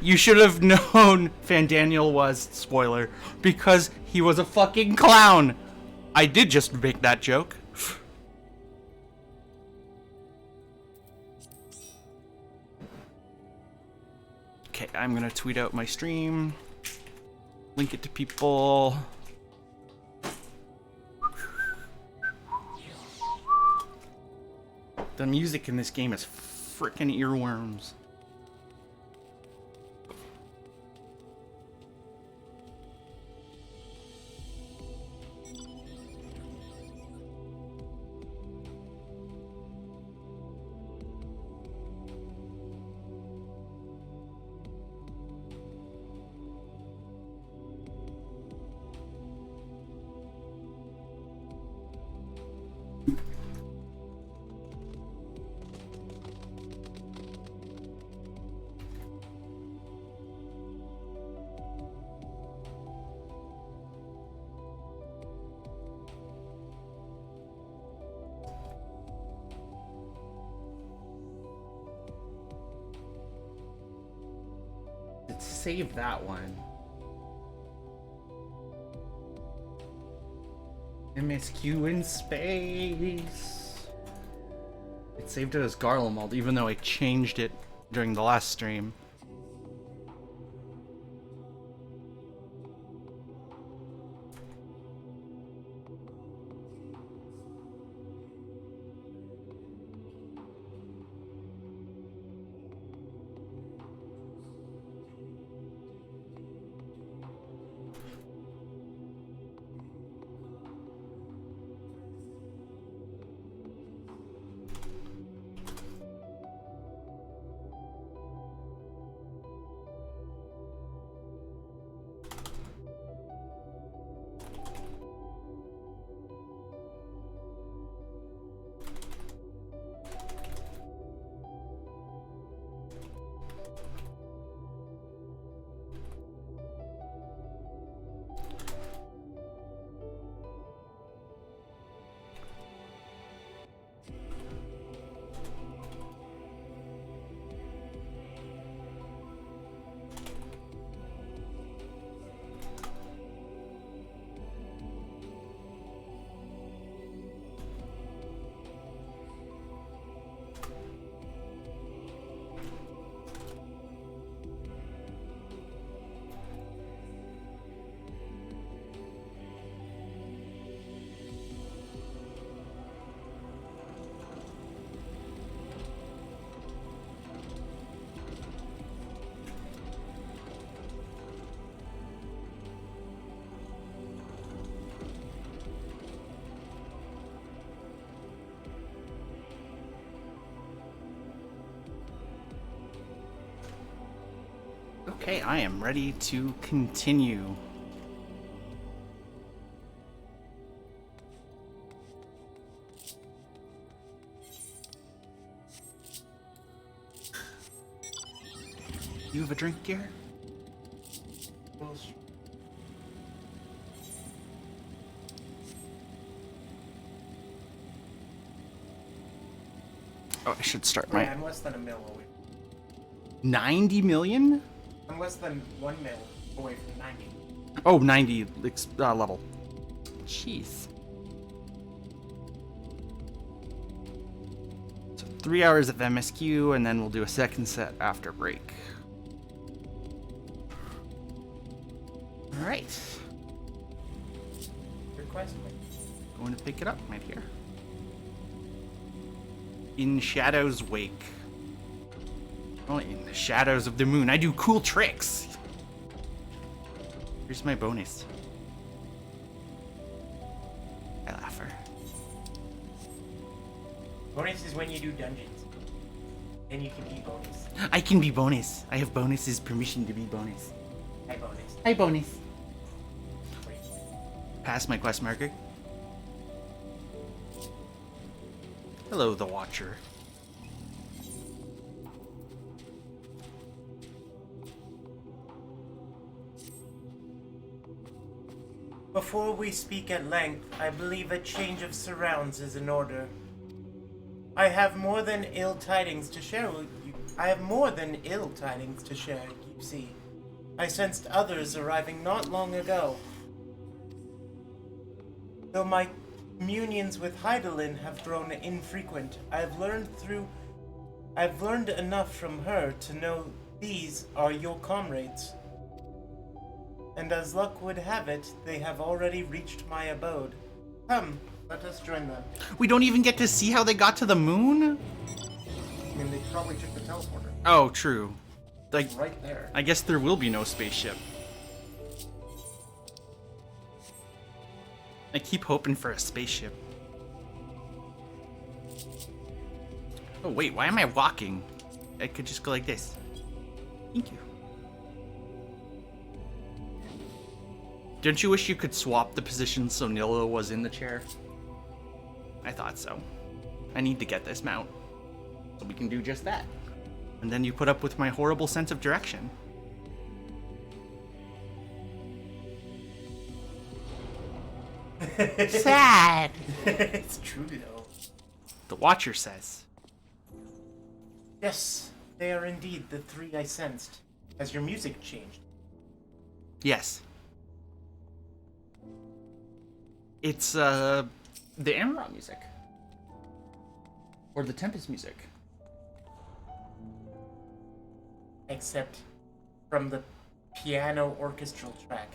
You should have known Fandaniel was, spoiler, because he was a fucking clown. I did just make that joke. Okay, I'm gonna tweet out my stream, link it to people. The music in this game is frickin' earworms. Save that one. MSQ in space. It saved it as Garlemald, even though I changed it during the last stream. Okay, I am ready to continue. You have a drink here? Oh, I should start my... I'm less than a mil away. 90 million? I'm less than 1 mil away from 90. Oh, 90 level. Jeez. So 3 hours of MSQ, and then we'll do a second set after break. Alright. Request me. Going to pick it up right here. In Shadow's Wake. Oh, in the shadows of the moon. I do cool tricks. Here's my bonus. I laugh her. Bonus is when you do dungeons. Then you can be bonus. I can be bonus. I have bonus's permission to be bonus. Hi, bonus. Hi, bonus. Wait. Pass my quest marker. Hello, the Watcher. Before we speak at length, I believe a change of surrounds is in order. I have more than ill tidings to share with you. I have more than ill tidings to share, you see. I sensed others arriving not long ago. Though my communions with Heidelin have grown infrequent, I've learned enough from her to know these are your comrades. And as luck would have it, they have already reached my abode. Come, let us join them. We don't even get to see how they got to the moon? I mean, they probably took the teleporter. Oh, true. Like, Right there. I guess there will be no spaceship. I keep hoping for a spaceship. Oh wait, why am I walking? I could just go like this. Thank you. Don't you wish you could swap the position so Nilla was in the chair? I thought so. I need to get this mount. So we can do just that. And then you put up with my horrible sense of direction. Sad. It's true, though. The Watcher says. Yes, they are indeed the three I sensed. Has your music changed? Yes. It's, the Amarok music. Or the Tempest music. Except from the piano orchestral track.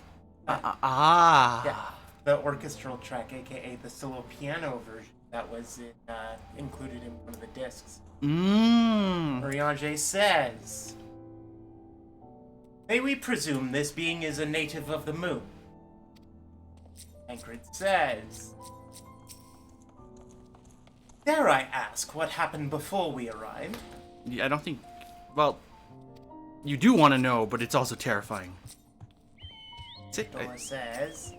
Ah. Yeah, the orchestral track, aka the solo piano version that was included in one of the discs. Mariange says, may we presume this being is a native of the moon? Tancred says, dare I ask what happened before we arrived? Yeah, I don't think... Well, you do want to know, but it's also terrifying. Noah says,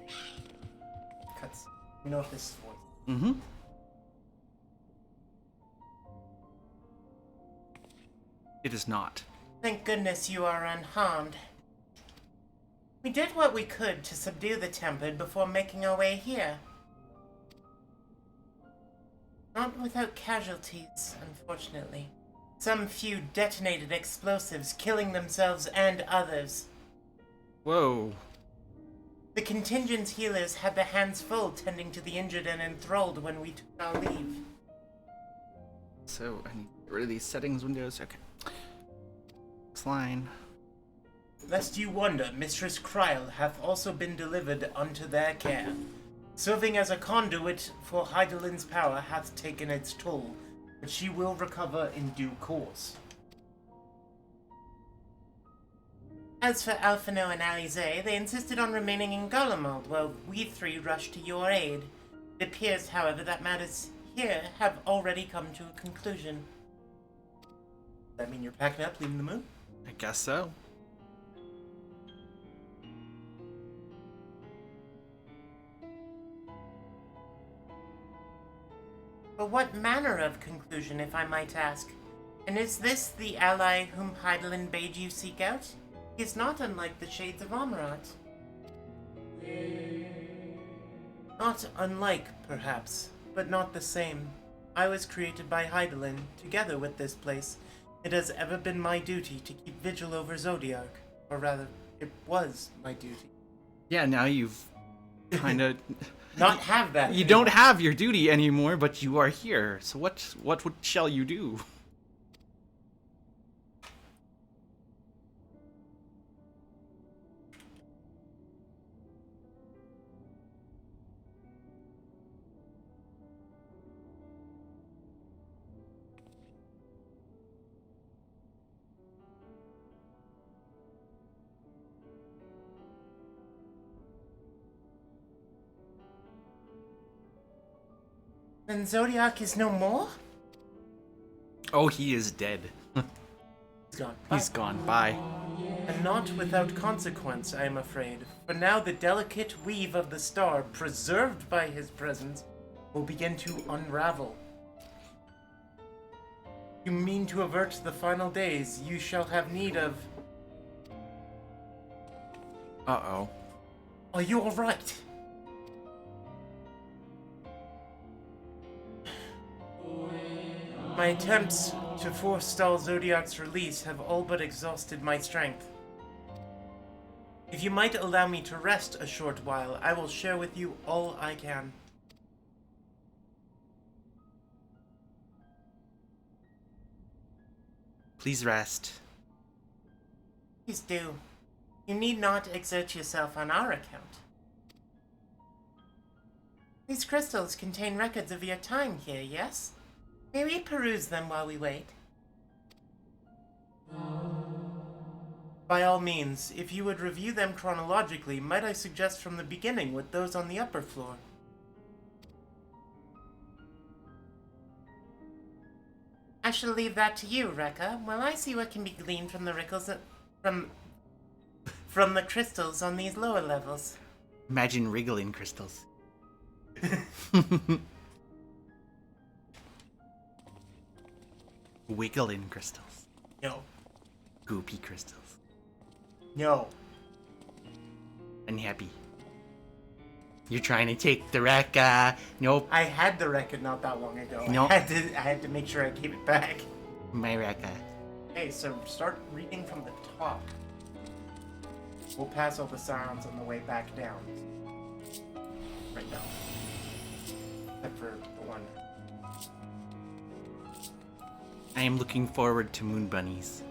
cuts. You know if this is voice. Mm-hmm. It is not. Thank goodness you are unharmed. We did what we could to subdue the Tempered before making our way here. Not without casualties, unfortunately. Some few detonated explosives, killing themselves and others. Whoa. The contingent healers had their hands full tending to the injured and enthralled when we took our leave. So, I need to get rid of these settings windows. Okay. Next line. Lest you wonder, Mistress Kryl hath also been delivered unto their care. Serving as a conduit for Heidelin's power hath taken its toll, but she will recover in due course. As for Alphino and Alize, they insisted on remaining in Golemald while we three rushed to your aid. It appears, however, that matters here have already come to a conclusion. Does that mean you're packing up, leaving the moon? I guess so. But what manner of conclusion, if I might ask? And is this the ally whom Heidelin bade you seek out? He is not unlike the Shades of Amarat. Not unlike, perhaps, but not the same. I was created by Heidelin, together with this place. It has ever been my duty to keep vigil over Zodiac. Or rather, it was my duty. Yeah, now you've kind of... Not have that. You don't have your duty anymore, but you are here. So what shall you do? Then Zodiac is no more? Oh, he is dead. He's gone. He's gone. Bye. And not without consequence, I am afraid. For now the delicate weave of the star, preserved by his presence, will begin to unravel. You mean to avert the final days, you shall have need of... Uh-oh. Are you alright? My attempts to forestall Zodiac's release have all but exhausted my strength. If you might allow me to rest a short while, I will share with you all I can. Please rest. Please do. You need not exert yourself on our account. These crystals contain records of your time here, yes? May we peruse them while we wait? By all means, if you would review them chronologically, might I suggest from the beginning with those on the upper floor? I shall leave that to you, Rekka, while I see what can be gleaned from the from the crystals on these lower levels. Imagine wriggling crystals. Wiggling crystals. No. Goopy crystals. No. Unhappy. You're trying to take the Rekka. Nope. I had the record not that long ago. Nope. I had to make sure I gave it back. My Rekka. Okay, so start reading from the top. We'll pass all the sounds on the way back down. Right now. Except for the one. I am looking forward to moon bunnies.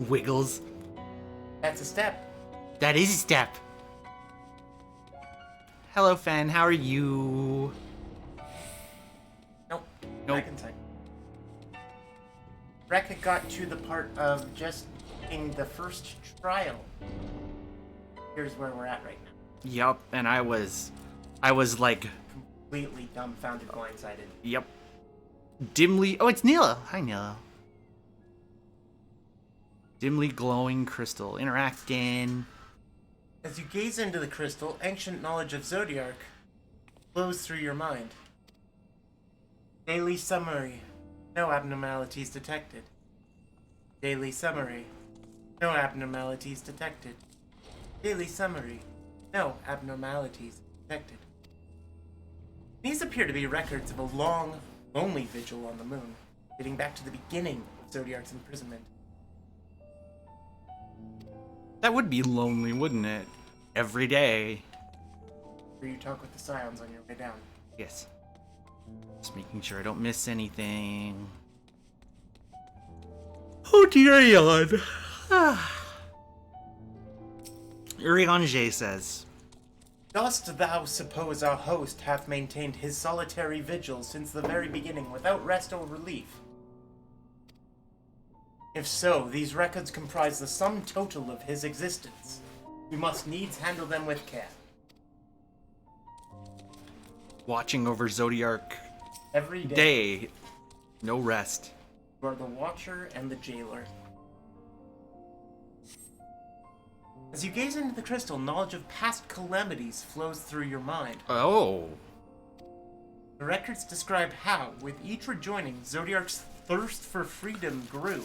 Wiggles. That's a step. That is a step. Hello, Fen. How are you? Nope. Nope. Back in time. Rekka got to the part of just in the first trial. Here's where we're at right now. Yup, and I was like, Completely dumbfounded, blindsided. yep. Dimly. Oh, it's Nilo. Hi, Nilo. Dimly glowing crystal interacting. As you gaze into the crystal, ancient knowledge of Zodiac flows through your mind. Daily summary. No abnormalities detected. Daily summary. No abnormalities detected. Daily summary. No abnormalities detected. These appear to be records of a long, lonely vigil on the moon, dating back to the beginning of Zodiac's imprisonment. That would be lonely, wouldn't it? Every day. Where you talk with the Scions on your way down. Yes. Just making sure I don't miss anything. Oh dear, yawn. Uriange says, Dost thou suppose our host hath maintained his solitary vigil since the very beginning without rest or relief? If so, these records comprise the sum total of his existence. We must needs handle them with care. watching over Zodiac Every day. No rest. You are the Watcher and the Jailer. As you gaze into the crystal, knowledge of past calamities flows through your mind. Oh. The records describe how, with each rejoining, Zodiac's thirst for freedom grew,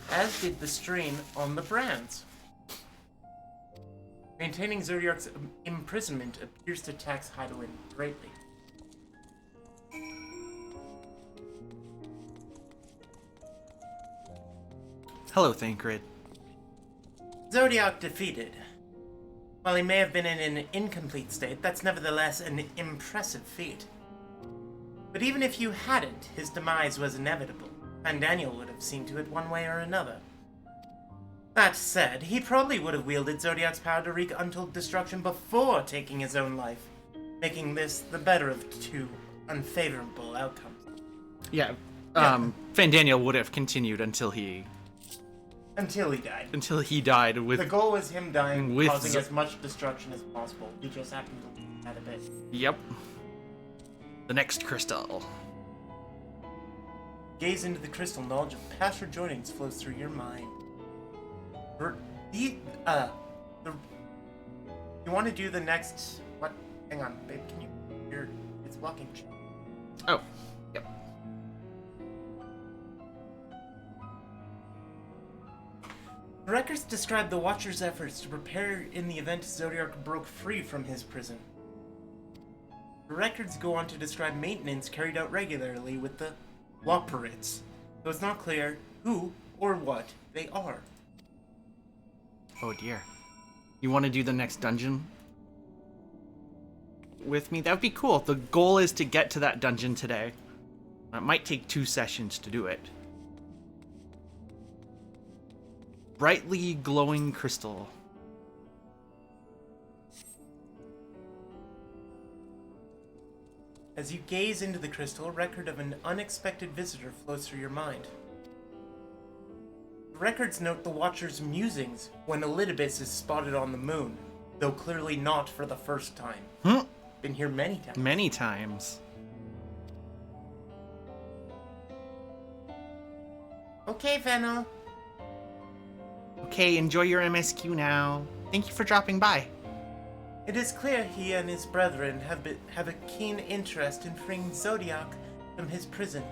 as did the strain on the brands. Maintaining Zodiac's imprisonment appears to tax Heidelin greatly. Hello, Thancred. Zodiac defeated. While he may have been in an incomplete state, that's nevertheless an impressive feat. But even if you hadn't, his demise was inevitable, and Daniel would have seen to it one way or another. That said, he probably would have wielded Zodiac's power to wreak untold destruction before taking his own life, making this the better of two unfavorable outcomes. Yeah. Fandaniel would have continued until he died with. The goal was him dying, with causing as much destruction as possible. He just happened to leave that a bit. Yep. The next crystal. Gaze into the crystal, knowledge of past rejoinings flows through your mind. You want to do the next... What? Hang on, babe, can you... It's walking. Oh. Yep. The records describe the Watcher's efforts to prepare in the event Zodiac broke free from his prison. The records go on to describe maintenance carried out regularly with the Loporits, though it's not clear who or what they are. Oh dear. You want to do the next dungeon with me? That would be cool. The goal is to get to that dungeon today. It might take 2 sessions to do it. Brightly glowing crystal. As you gaze into the crystal, a record of an unexpected visitor flows through your mind. The records note the Watcher's musings when Elidibus is spotted on the moon, though clearly not for the first time. Been here many times. Many times. Okay, Fennel. Okay, enjoy your MSQ now. Thank you for dropping by. It is clear he and his brethren have a keen interest in freeing Zodiac from his prison,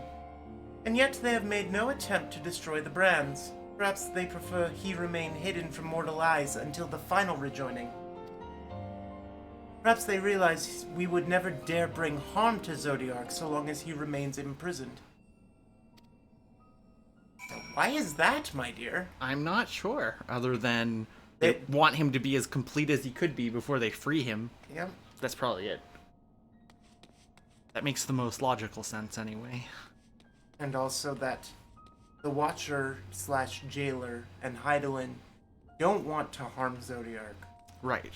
and yet they have made no attempt to destroy the brands. Perhaps they prefer he remain hidden from mortal eyes until the final rejoining. Perhaps they realize we would never dare bring harm to Zodiac so long as he remains imprisoned. Why is that, my dear? I'm not sure, other than they want him to be as complete as he could be before they free him. Yep. That's probably it. That makes the most logical sense anyway. And also that the Watcher / Jailer and Hydaelyn don't want to harm Zodiac. Right.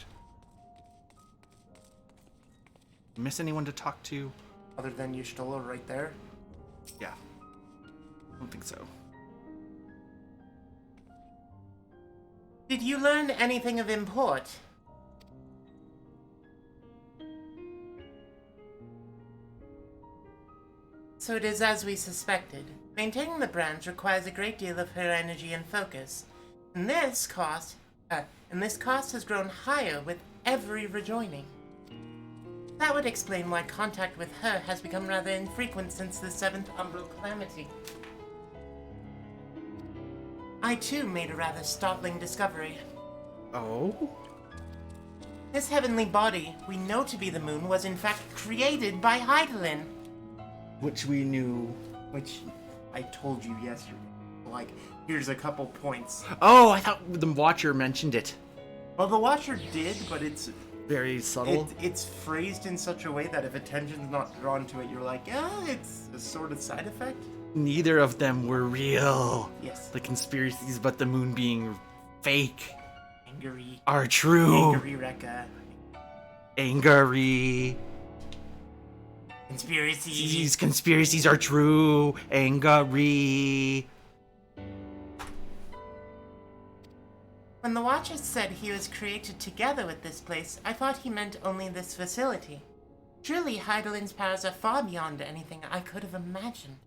Miss anyone to talk to? Other than Y'shtola right there. Yeah. I don't think so. Did you learn anything of import? So it is as we suspected. Maintaining the branch requires a great deal of her energy and focus. And this cost has grown higher with every rejoining. That would explain why contact with her has become rather infrequent since the 7th Umbral Calamity. I too made a rather startling discovery. Oh? This heavenly body we know to be the moon was in fact created by Hydaelyn. Which we knew. Which I told you yesterday. Like, here's a couple points. Oh, I thought the Watcher mentioned it. Well, the Watcher did, but it's Very subtle. it's phrased in such a way that if attention's not drawn to it, you're like, oh, it's a sort of side effect. Neither of them were real. Yes. The conspiracies about the moon being fake Angry. are true. Angry Rekka. Angry. Conspiracy. These conspiracies are true. Angry. When the Watcher said he was created together with this place, I thought he meant only this facility. Surely Hydaelyn's powers are far beyond anything I could have imagined.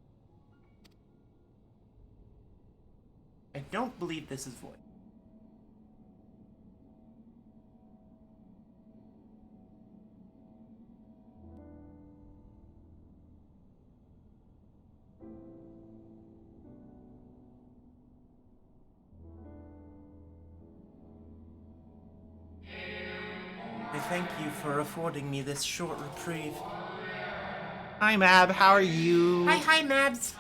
I don't believe this is void. I thank you for affording me this short reprieve. Hi, Mab. How are you? Hi, Mabs.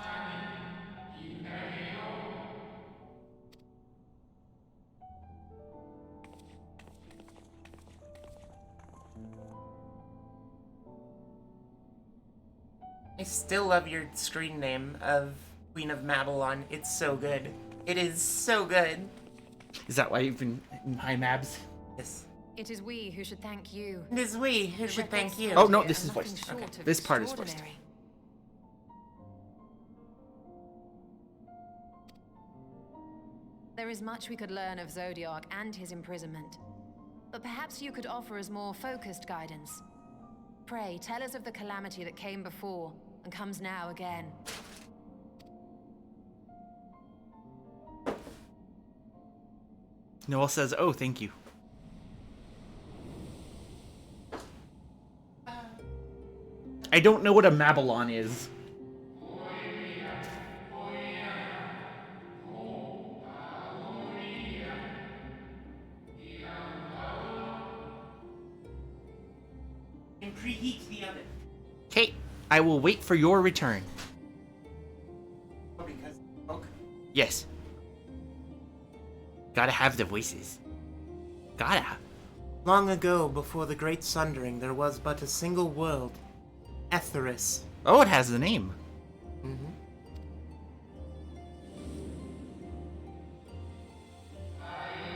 I still love your screen name of Queen of Babylon. It's so good. It is so good. Is that why you've been Hi, Mabs? Yes. It is we who should thank you. It is we who should thank you. Oh, no, this is Nothing voiced. short Okay. of This part is voiced. extraordinary. There is much we could learn of Zodiac and his imprisonment, but perhaps you could offer us more focused guidance. Pray, tell us of the calamity that came before and comes now again. Noel says, oh, thank you. I don't know what a Babylon is. preheat the oven. Okay, I will wait for your return. Oh, because smoke. Yes. Gotta have the voices. Gotta. Long ago, before the Great Sundering, there was but a single world, Etheris. Oh, it has the name.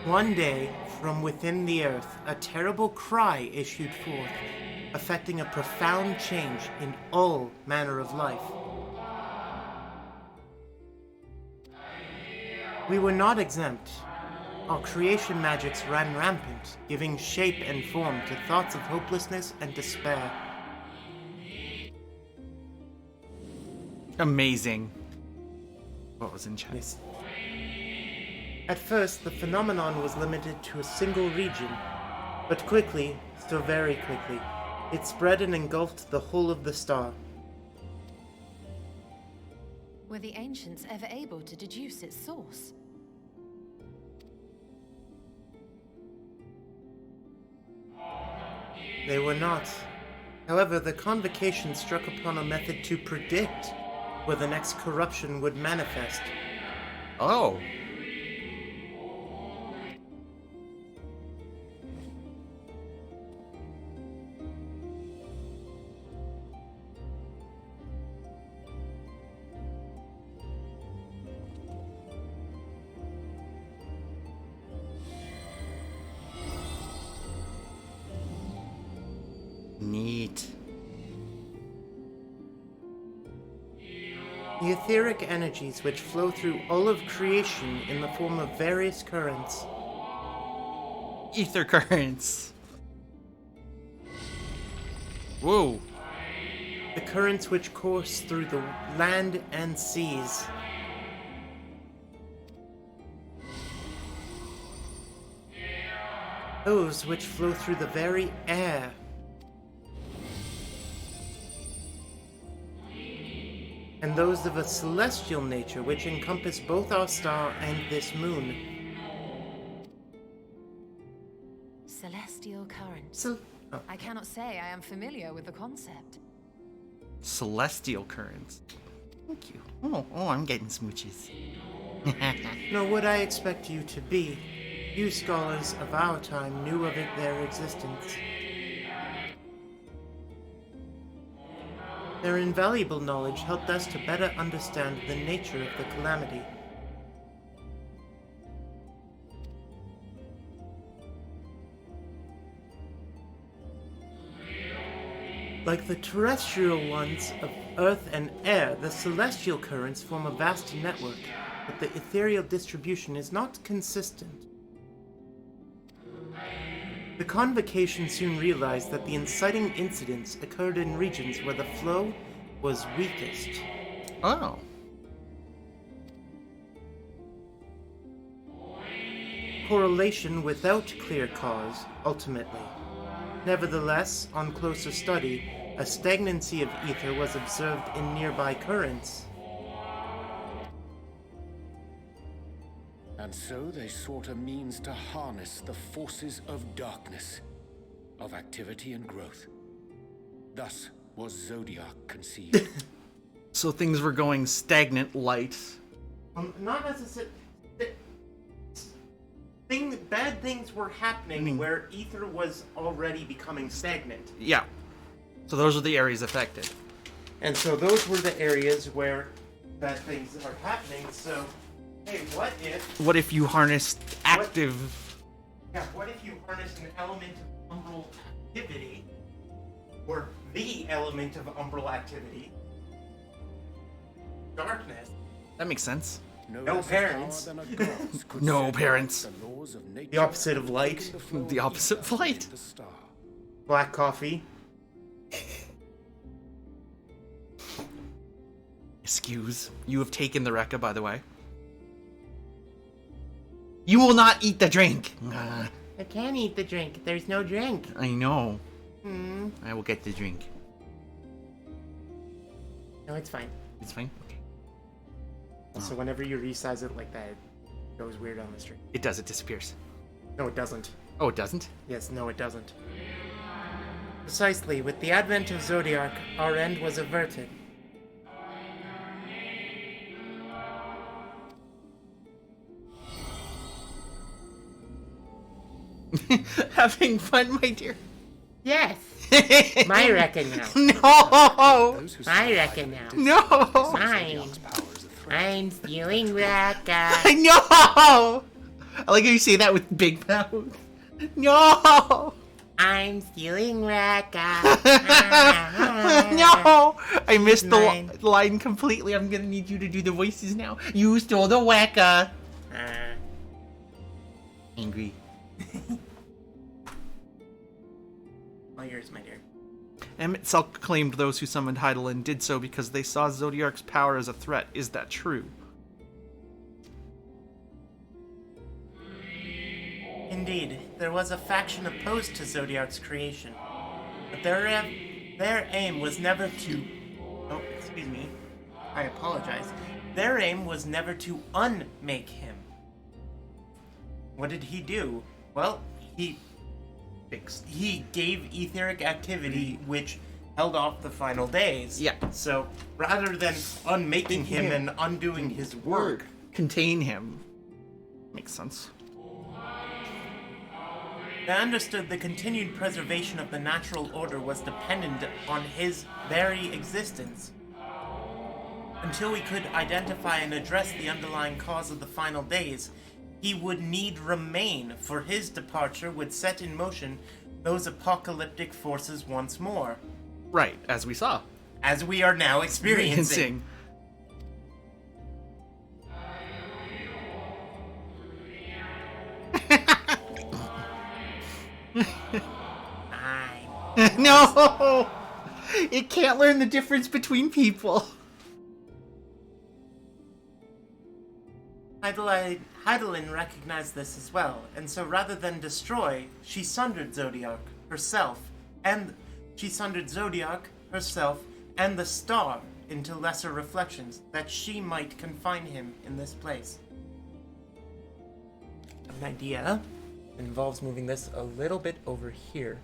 One day, from within the earth, a terrible cry issued forth, affecting a profound change in all manner of life. We were not exempt. Our creation magics ran rampant, giving shape and form to thoughts of hopelessness and despair. Amazing. What was in chat? Yes. At first, the phenomenon was limited to a single region, but quickly, still very quickly, it spread and engulfed the whole of the star. Were the ancients ever able to deduce its source? They were not. However, the convocation struck upon a method to predict where the next corruption would manifest. Oh. Neat. The etheric energies which flow through all of creation in the form of various currents. Ether currents. Whoa. The currents which course through the land and seas. Those which flow through the very air. And those of a celestial nature which encompass both our star and this moon. Celestial currents. Oh. I cannot say I am familiar with the concept. Celestial currents. Thank you. Oh, I'm getting smooches. Nor would I expect you to be. You scholars of our time knew of their existence. Their invaluable knowledge helped us to better understand the nature of the calamity. Like the terrestrial ones of earth and air, the celestial currents form a vast network, but the ethereal distribution is not consistent. The convocation soon realized that the inciting incidents occurred in regions where the flow was weakest. Oh. Correlation without clear cause, ultimately. Nevertheless, on closer study, a stagnancy of ether was observed in nearby currents. And so they sought a means to harness the forces of darkness, of activity and growth. Thus was Zodiac conceived. So things were going stagnant light. Not necessarily. Bad things were happening where ether was already becoming stagnant. Yeah. So those are the areas affected. And so those were the areas where bad things are happening, so... Hey, What if you harnessed active... what if you harness an element of umbral activity, or the element of umbral activity, darkness? That makes sense. No parents. No parents. The opposite of light. The opposite of light. Black coffee. Excuse. You have taken the Rekka, by the way. You will not eat the drink. I can't eat the drink. There's no drink. I know. I will get the drink. No, it's fine. It's fine. Okay. So whenever you resize it like that, it goes weird on the stream. It does. It disappears. No, it doesn't. Oh, it doesn't? Yes, no, it doesn't. Precisely, with the advent of Zodiac, our end was averted. Having fun, my dear. Yes, my reckon now. No! Those who I survive reckon now. No! Mine. Zodiac's power is a threat. I'm stealing Raka. No! I like how you say that with big mouth. No! I'm stealing Raka. No! I missed the Mine. line completely. I'm gonna need you to do the voices now. You stole the wacka. Angry. All yours, my dear. Emmett Selk claimed those who summoned Heidelin did so because they saw Zodiark's power as a threat. Is that true? Indeed, there was a faction opposed to Zodiac's creation, but their aim was never to... Oh, excuse me. I apologize. Their aim was never to unmake him. What did he do? Well, he gave etheric activity which held off the final days. Yeah. So, rather than unmaking him and undoing his work, Contain him. Makes sense. they understood the continued preservation of the natural order was dependent on his very existence. Until we could identify and address the underlying cause of the final days, he would need remain, for his departure would set in motion those apocalyptic forces once more, Right, as we saw. as we are now experiencing. Fine. No! It can't learn the difference between people. Heidelin recognized this as well, and so rather than destroy, she sundered Zodiac herself and the star into lesser reflections, that she might confine him in this place. An idea involves moving this a little bit over here.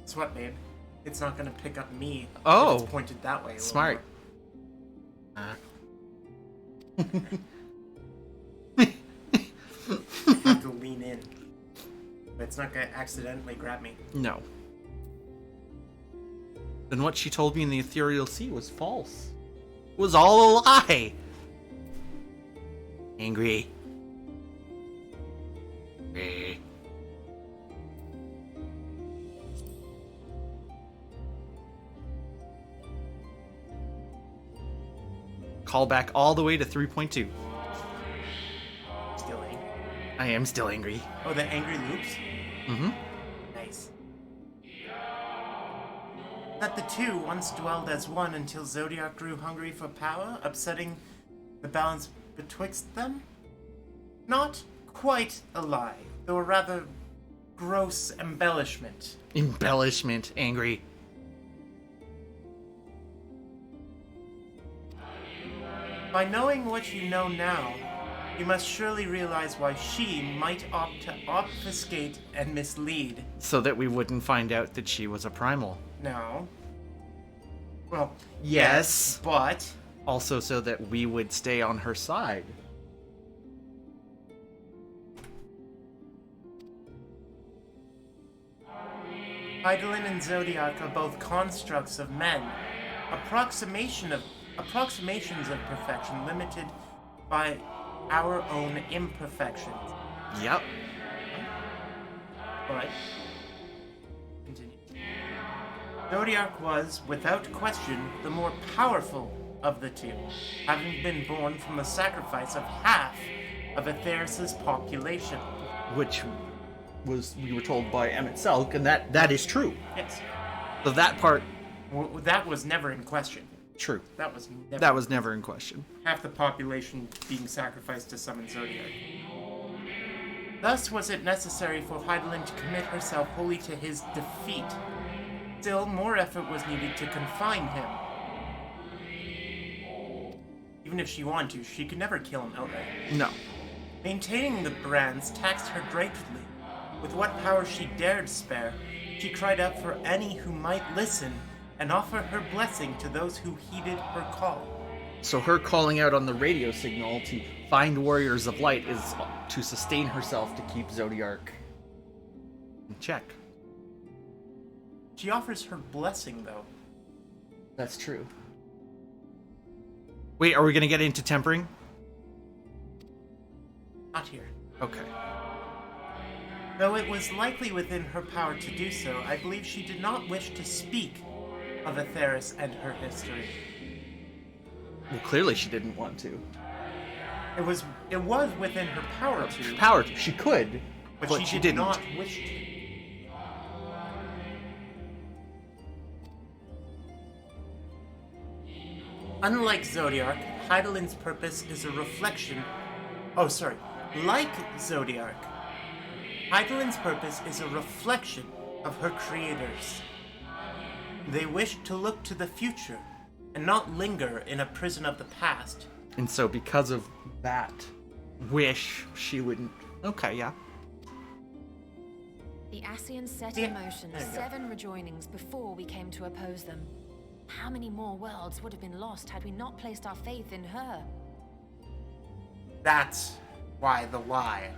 Guess what, babe? It's not gonna pick up me Oh. if it's pointed that way. a little Smart. more. I have to lean in. But it's not gonna accidentally grab me. No. Then what she told me in the ethereal sea was false. It was all a lie. Angry. Eh. Call back all the way to 3.2. Still angry. I am still angry. Oh, the angry loops? Mm-hmm. Nice. That the two once dwelled as one until Zodiac grew hungry for power, upsetting the balance betwixt them? Not quite a lie, though a rather gross embellishment. Embellishment. Angry. By knowing what you know now, you must surely realize why she might opt to obfuscate and mislead. So that we wouldn't find out that she was a primal. No. Well, Yes. but Also so that we would stay on her side. Heidelin and Zodiac are both constructs of men, approximations of perfection limited by our own imperfections. Yep. But continue. Zodiac was, without question, the more powerful of the two, having been born from the sacrifice of half of Atheris' population. Which was, we were told by Emmett Selk, and that is true. Yes. So that part, That was never in question. true. That was never That was never in question. half the population being sacrificed to summon Zodiac. Thus was it necessary for Heidelin to commit herself wholly to his defeat. Still, more effort was needed to confine him. Even if she wanted to, she could never kill him outright. No. Maintaining the brands taxed her greatly. With what power she dared spare, she cried out for any who might listen and offer her blessing to those who heeded her call. So her calling out on the radio signal to find warriors of light is to sustain herself to keep Zodiark in check. She offers her blessing, though. That's true. Wait, are we gonna get into tempering? Not here. Okay. Though it was likely within her power to do so, I believe she did not wish to speak of Atheris and her history. Well, clearly she didn't want to. It was within her power to, Power to. She could, but she did didn't. not wish to. Unlike Zodiark, Heidelin's purpose is a reflection. Oh, sorry. Like Zodiark, Heidelin's purpose is a reflection of her creators. They wish to look to the future and not linger in a prison of the past. And so because of that wish, she wouldn't... Okay, yeah. The Ascians set Yeah, in motion there you go. 7 rejoinings before we came to oppose them. How many more worlds would have been lost had we not placed our faith in her? That's why the lie.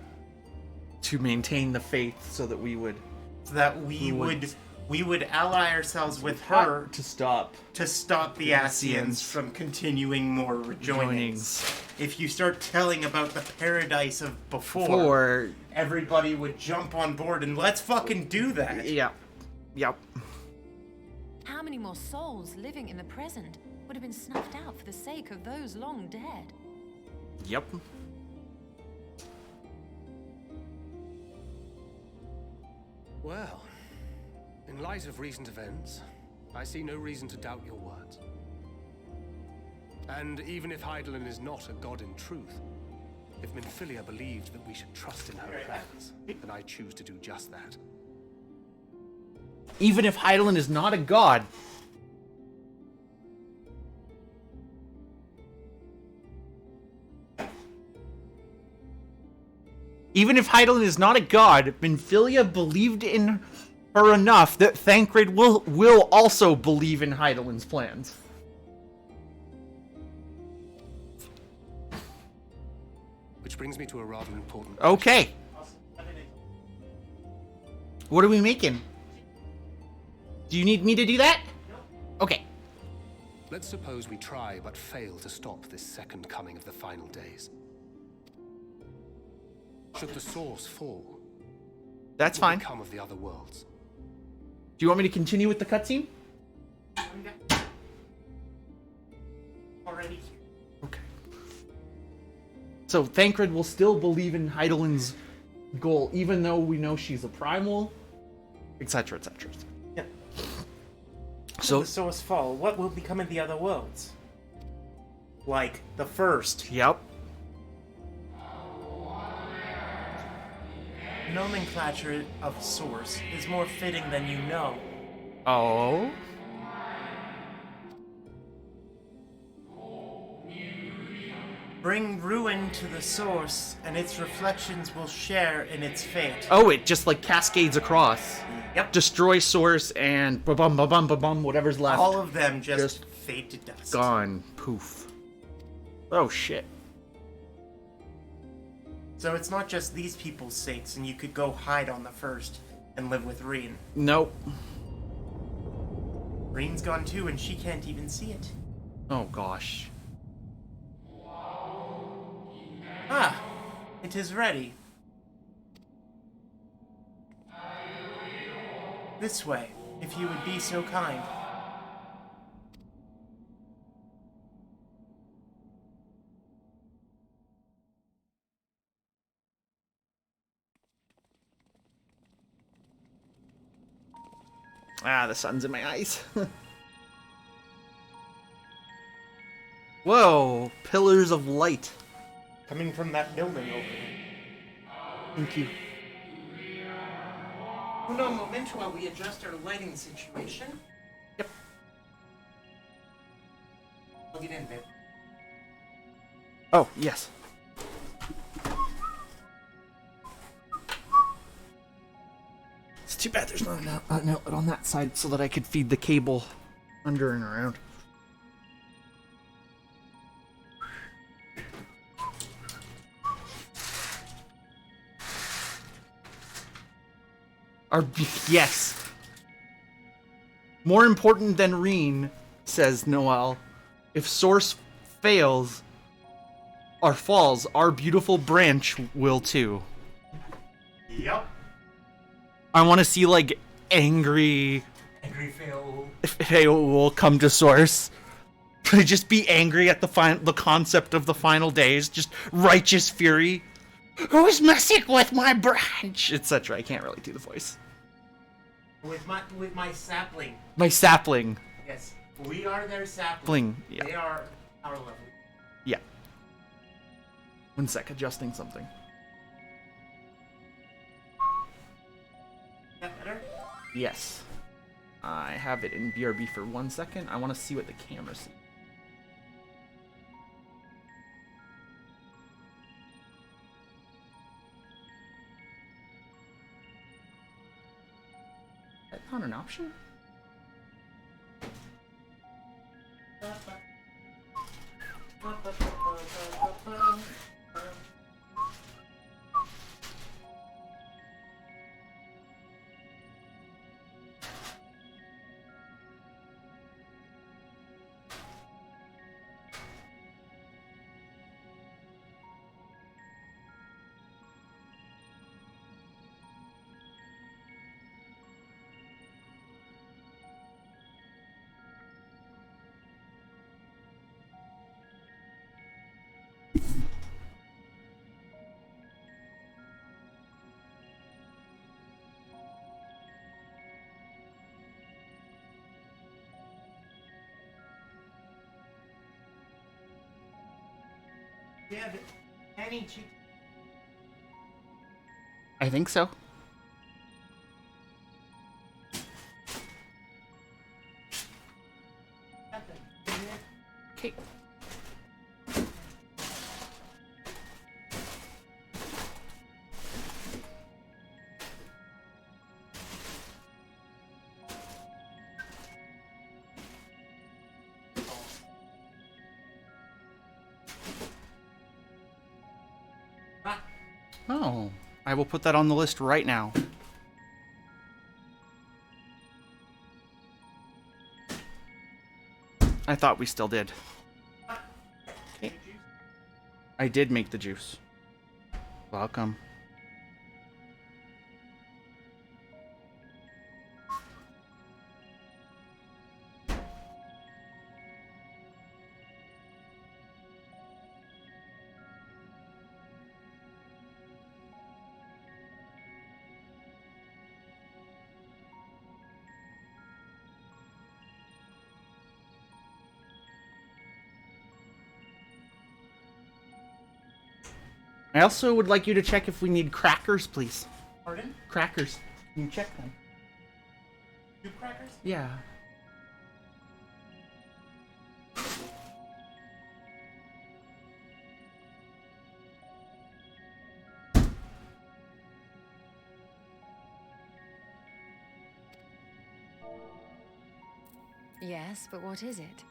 To maintain the faith so that we would... So that we would ally ourselves with her To stop. to stop the Ascians from continuing more rejoinings. If you start telling about the paradise of before, Or... everybody would jump on board and let's fucking do that. Yeah. Yep. How many more souls living in the present would have been snuffed out for the sake of those long dead? Yep. Well, in light of recent events, I see no reason to doubt your words. And even if Heidelin is not a god in truth, if Minfilia believed that we should trust in her plans, then I choose to do just that. Even if Heidelin is not a god... Even if Heidelin is not a god, Minfilia believed in her enough that Thancred will also believe in Heidelin's plans. Which brings me to a rather important... Okay. What are we making? Do you need me to do that? Okay. Let's suppose we try but fail to stop this second coming of the final days. Should the source fall, That's what will fine. become of the other worlds? Do you want me to continue with the cutscene? Already. Okay. So Thancred will still believe in Heidelin's goal, even though we know she's a primal, etc., etc. Yeah. So the source fall, what will become of the other worlds? Like the first. yep. Nomenclature of source is more fitting than you know. Oh. Bring ruin to the source, and its reflections will share in its fate. Oh, it just like cascades across. Yep. Destroy source and ba-bum, ba-bum, ba-bum, whatever's left. All of them just Just fade to dust. gone. Poof. Oh shit. So it's not just these people's sakes, and you could go hide on the first and live with Reen. Nope. Reen's gone too, and she can't even see it. Oh gosh. Ah, it is ready. This way, if you would be so kind. Ah, the sun's in my eyes. Whoa, pillars of light. Coming from that building over there. Thank you. Uno momento while we adjust our lighting situation. Yep. I'll get in, babe. Oh, yes. bad there's not an outlet on that side so that I could feed the cable under and around. Yes. More important than Reen, says Noel. If Source fails or falls, our beautiful branch will too. Yep. I want to see like angry fail will come to Source. Just be angry at the concept of the final days. Just righteous fury. Who's messing with my branch, etc. I can't really do the voice. With my sapling. My sapling. Yes, we are their sapling. Yeah. They are our level. Yeah. 1 sec, adjusting something. Is that better? Yes. I have it in BRB for 1 second. I want to see what the camera sees. That's not an option? Yeah, but any cheat. I think so. Okay. Oh, I will put that on the list right now. I thought we still did. Okay. I did make the juice. Welcome. I also would like you to check if we need crackers, please. Pardon? Crackers. Can you check them? 2 crackers? Yeah. Yes, but what is it?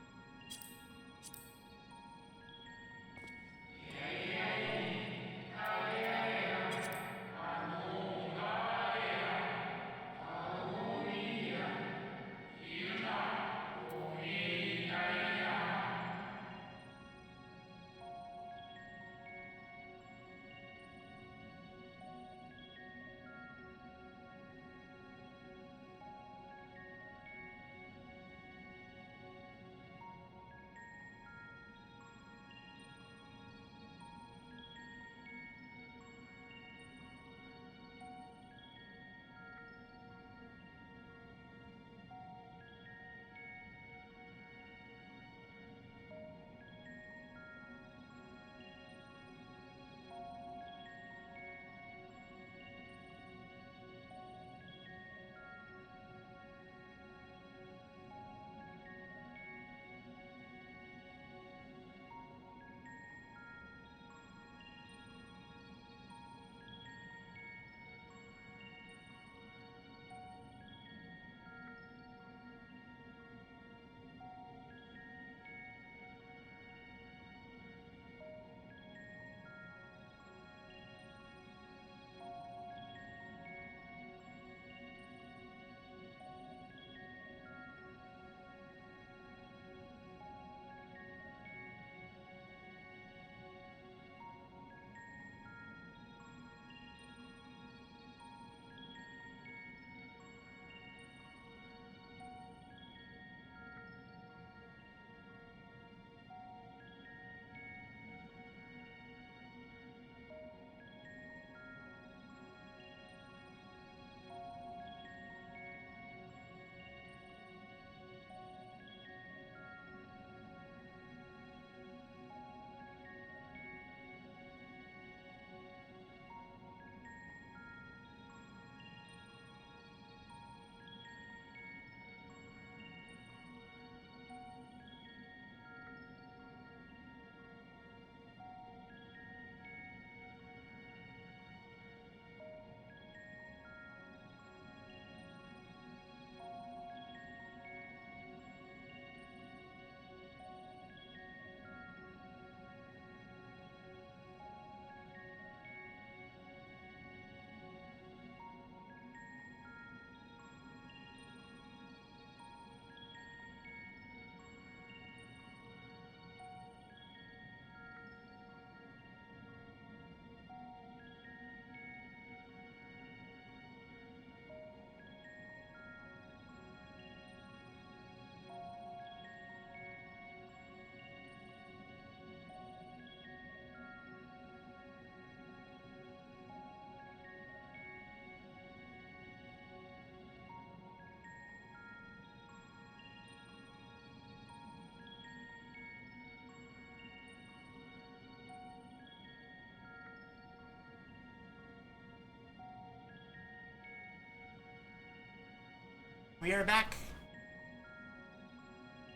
We are back.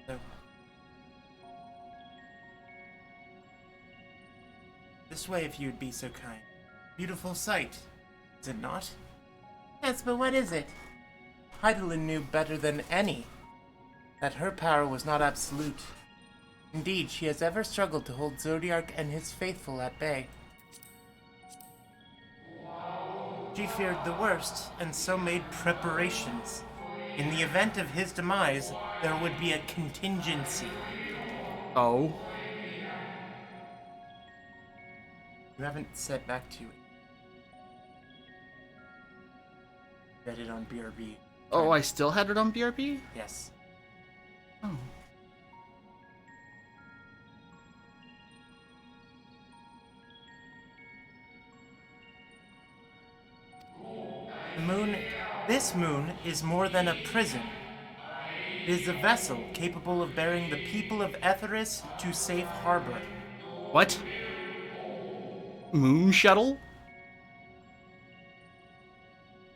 So. This way, if you'd be so kind. Beautiful sight, is it not? Yes, but what is it? Heidelin knew better than any that her power was not absolute. Indeed, she has ever struggled to hold Zodiark and his faithful at bay. She feared the worst, and so made preparations. In the event of his demise, there would be a contingency. Oh. You haven't said back to it. Read it on BRB. Oh, I still had it on BRB? Yes. Oh. The moon, this moon is more than a prison. It is a vessel capable of bearing the people of Etheris to safe harbor. What? Moon shuttle?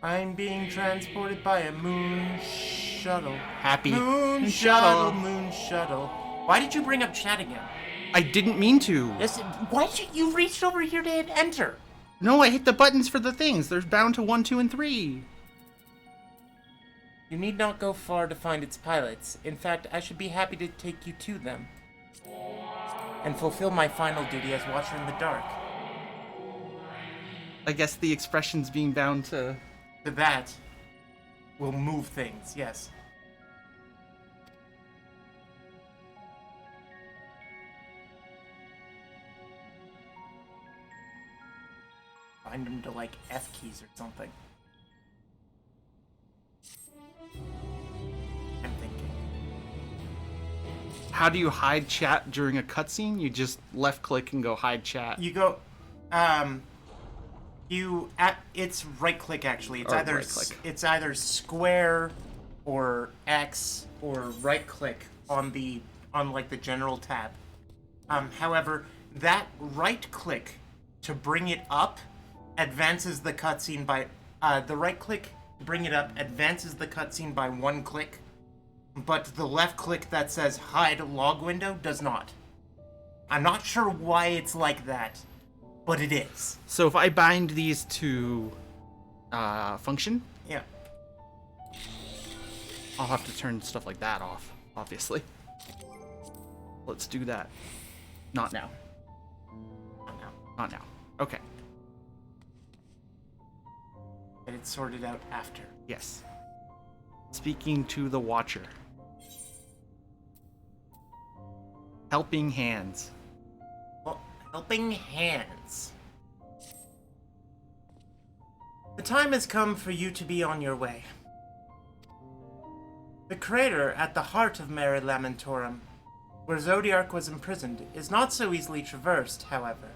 I'm being transported by a moon shuttle. Happy Moon shuttle, moon shuttle. Why did you bring up chat again? I didn't mean to. Yes, why did you reach over here to hit enter? No, I hit the buttons for the things. There's bound to 1, 2, and 3. You need not go far to find its pilots. In fact, I should be happy to take you to them. And fulfill my final duty as Watcher in the Dark. I guess the expression's being bound to... To that will move things, yes. Find them to like F keys or something. I'm thinking. How do you hide chat during a cutscene? You just left click and go hide chat. You go, it's right click actually. It's either right click. it's either square or X or right click on like the general tab. However, that right click to bring it up advances the cutscene by the right click to bring it up advances the cutscene by 1 click, but the left click that says hide log window does not. I'm not sure why it's like that, but it is. So if I bind these to function, Yeah. I'll have to turn stuff like that off, obviously. Let's do that. Not now. Not now. Not now. Okay. But it's sorted out after. Yes. Speaking to the Watcher. Helping hands. Well, helping hands. The time has come for you to be on your way. The crater at the heart of Mare Lamentorum, where Zodiark was imprisoned, is not so easily traversed, however.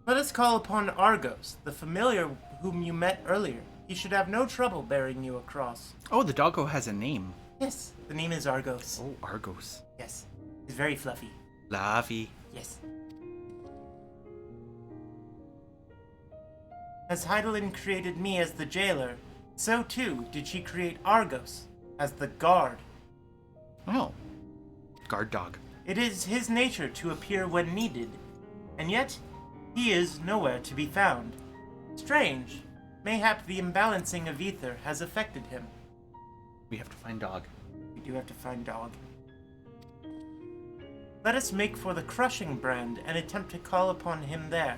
Let us call upon Argos, the familiar whom you met earlier. He should have no trouble bearing you across. Oh, the doggo has a name. Yes, the name is Argos. Oh, Argos. Yes, he's very fluffy. Fluffy. Yes. As Heidelin created me as the jailer, so too did she create Argos as the guard. Oh. Guard dog. It is his nature to appear when needed, and yet he is nowhere to be found. Strange. Mayhap the imbalancing of ether has affected him. We have to find dog. We do have to find dog. Let us make for the crushing brand and attempt to call upon him there.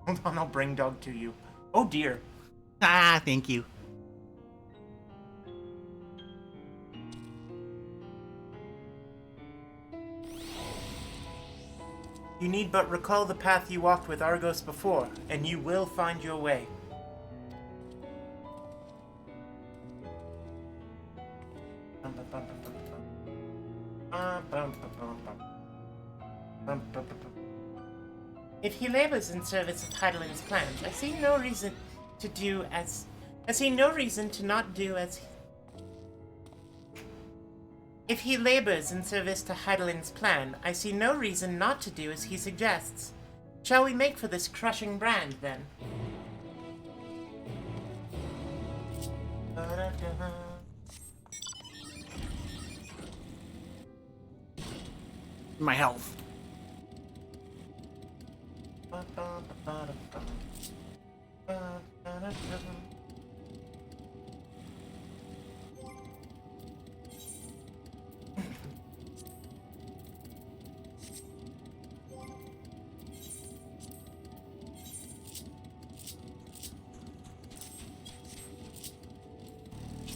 Hold on, I'll bring dog to you. Oh dear. Ah, thank you. You need but recall the path you walked with Argos before, and you will find your way. If he labors in service of Heidelin's plans, I see no reason to do as... I see no reason to not do as... If he labors in service to Heidelin's plan, I see no reason not to do as he suggests. Shall we make for this crushing brand, then? my health.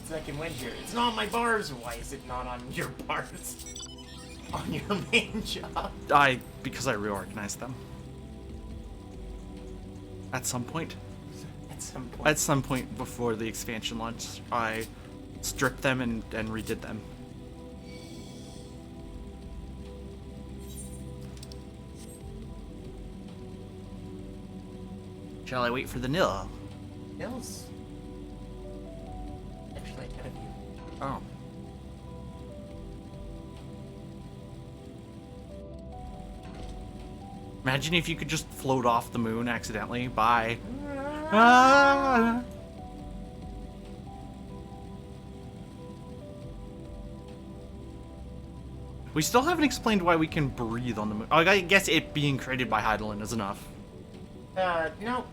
I can win here. It's not on my bars. Why is it not on your bars? On your main job? Because I reorganized them. At some point. At some point before the expansion launch, I stripped them and redid them. Shall I wait for the nil? Nils? Actually, ahead of you. Oh. Imagine if you could just float off the moon accidentally. Bye. Ah. We still haven't explained why we can breathe on the moon. I guess it being created by Heidelin is enough. No,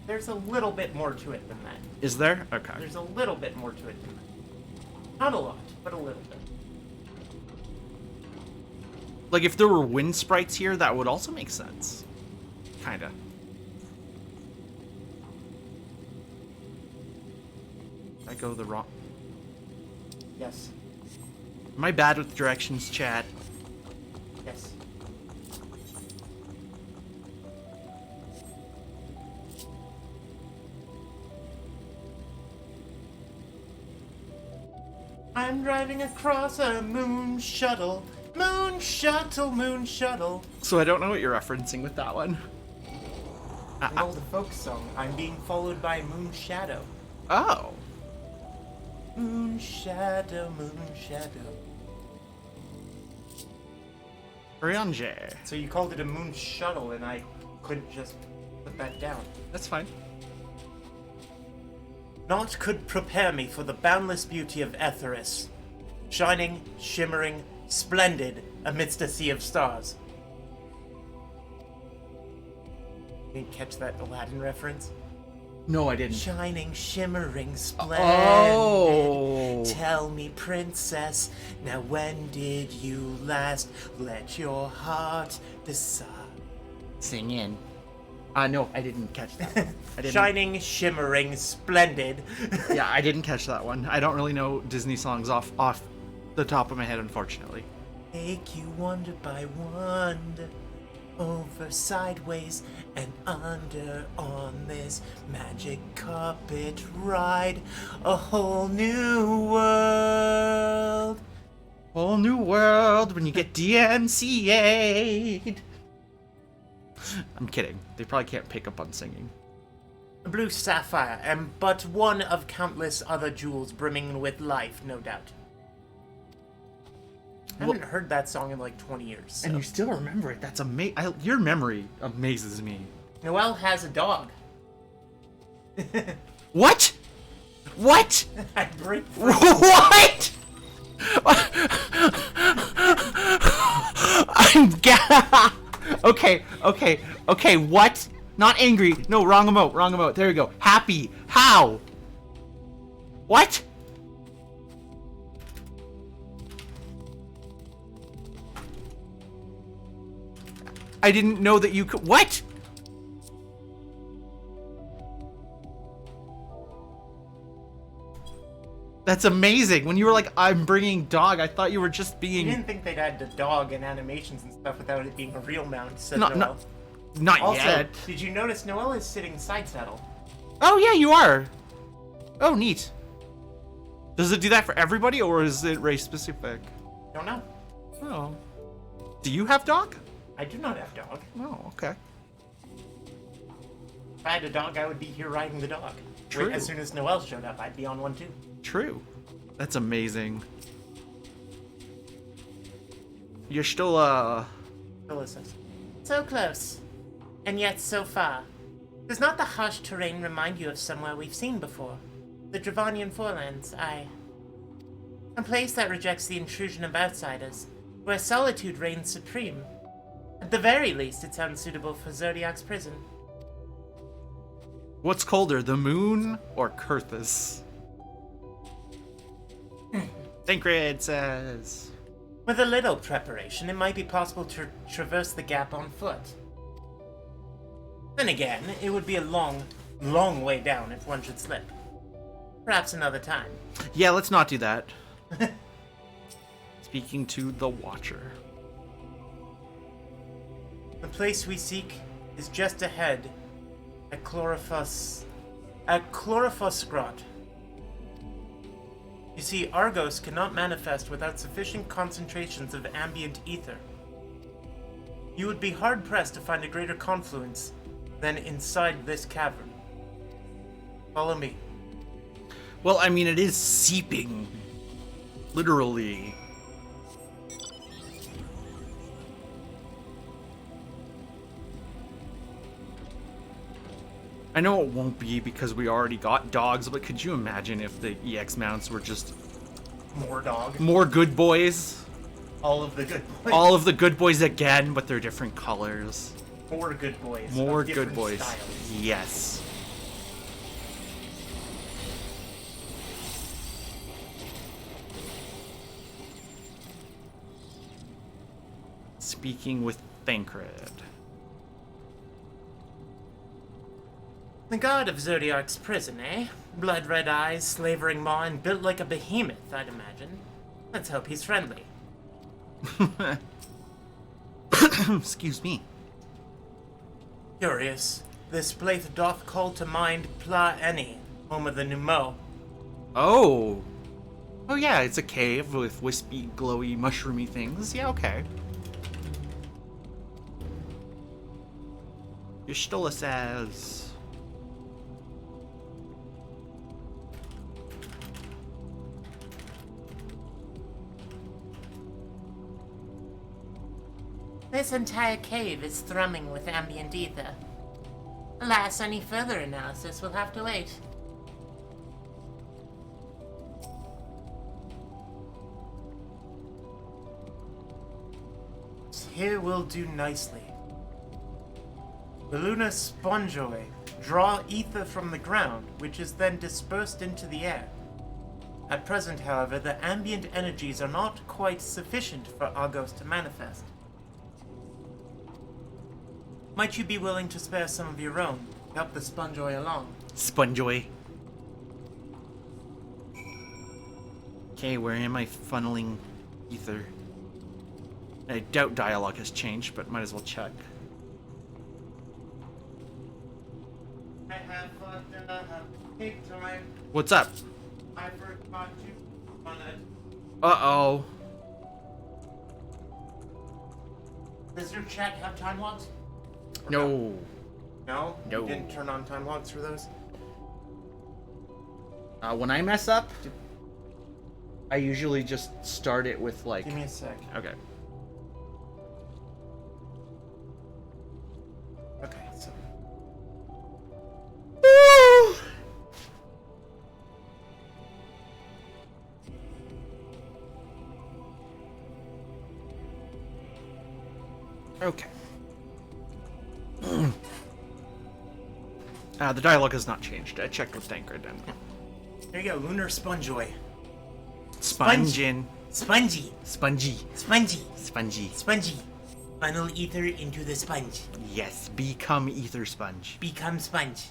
there's a little bit more to it than that. Is there? Okay. There's a little bit more to it than that. Not a lot, but a little bit. Like, if there were wind sprites here, that would also make sense. Kinda. I go the wrong... Yes. Am I bad with directions, chat? Yes. I'm driving across a moon shuttle. Moon shuttle, moon shuttle. So I don't know what you're referencing with that one. An old folk song. I'm being followed by moon shadow. Oh. Moon shadow, moon shadow. Riange. So you called it a moon shuttle, and I couldn't just put that down. That's fine. Naught could prepare me for the boundless beauty of Etheris, shining, shimmering, splendid amidst a sea of stars. You didn't catch that Aladdin reference? No, I didn't. Shining, shimmering, splendid. Oh. Tell me, princess, now when did you last let your heart decide? Sing in. No, I didn't catch that one. I didn't. Shining, shimmering, splendid. Yeah, I didn't catch that one. I don't really know Disney songs off the top of my head, unfortunately. Take you wonder by wonder, over, sideways, and under on this magic carpet ride, a whole new world. Whole new world when you get DMCA'd. I'm kidding. They probably can't pick up on singing. A blue sapphire, and but one of countless other jewels brimming with life, no doubt. I haven't heard that song in like 20 years. So. And you still remember it. That's amazing. Your memory amazes me. Noelle has a dog. What? What? I break free. What? Okay, what? Not angry. No, wrong emote. There you go. Happy. How? What? I didn't know that you could. What? That's amazing. When you were like, I'm bringing dog, I thought you were just being... You didn't think they'd add the dog and animations and stuff without it being a real mount, said Not Noelle. also, Also, yet. did you notice Noelle is sitting side saddle? Oh, yeah, you are. Oh, neat. Does it do that for everybody, or is it race specific? Don't know. Oh. Do you have dog? I do not have dog. Oh, okay. If I had a dog, I would be here riding the dog. True. As soon as Noelle showed up, I'd be on one too. True. That's amazing. You're still, Phyllis says, so close, and yet so far. Does not the harsh terrain remind you of somewhere we've seen before? The Dravanian Forelands, aye. A place that rejects the intrusion of outsiders, where solitude reigns supreme. At the very least, it sounds suitable for Zodiac's prison. What's colder, the moon or Kurthus? Thancred says. With a little preparation, it might be possible to traverse the gap on foot. Then again, it would be a long, long way down if one should slip. Perhaps another time. Yeah, let's not do that. Speaking to the Watcher. The place we seek is just ahead, at Chlorophyll's Grot. You see, Argos cannot manifest without sufficient concentrations of ambient ether. You would be hard-pressed to find a greater confluence than inside this cavern. Follow me. Well, I mean, it is seeping. Literally. I know it won't be because we already got dogs, but could you imagine if the EX mounts were just More dog. more good boys? All of the good boys. All of the good boys again, but they're different colors. More good boys. More of good different boys. styles. Yes. Speaking with Thancred. The god of Zodiac's prison, eh? Blood-red eyes, slavering maw, and built like a behemoth, I'd imagine. Let's hope he's friendly. Excuse me. Curious. This place doth call to mind Pla Eni, home of the Numo. Oh. Oh yeah, it's a cave with wispy, glowy, mushroomy things. Yeah, okay. Ystola says... This entire cave is thrumming with ambient ether. Alas, any further analysis will have to wait. Here will do nicely. Balluna Spongoi draw ether from the ground, which is then dispersed into the air. At present, however, the ambient energies are not quite sufficient for Argos to manifest. Might you be willing to spare some of your own to help the Spongoi along? Sponjoy. Okay, where am I funneling ether? I doubt dialogue has changed, but might as well check. I have take time. What's up? I forgot to on it. Uh-oh. Does your chat have time logs? Or No. No? No. You didn't turn on time logs for those? When I mess up, I usually just start it with like... Give me a sec. Okay. Okay, so. Okay. The dialogue has not changed. I checked with Thancred and... There you go, Lunar Spongoi. Spongin. Spongy. Spongy. Spongy. Spongy. Spongy. Funnel ether into the sponge. Yes, become ether sponge. Become sponge.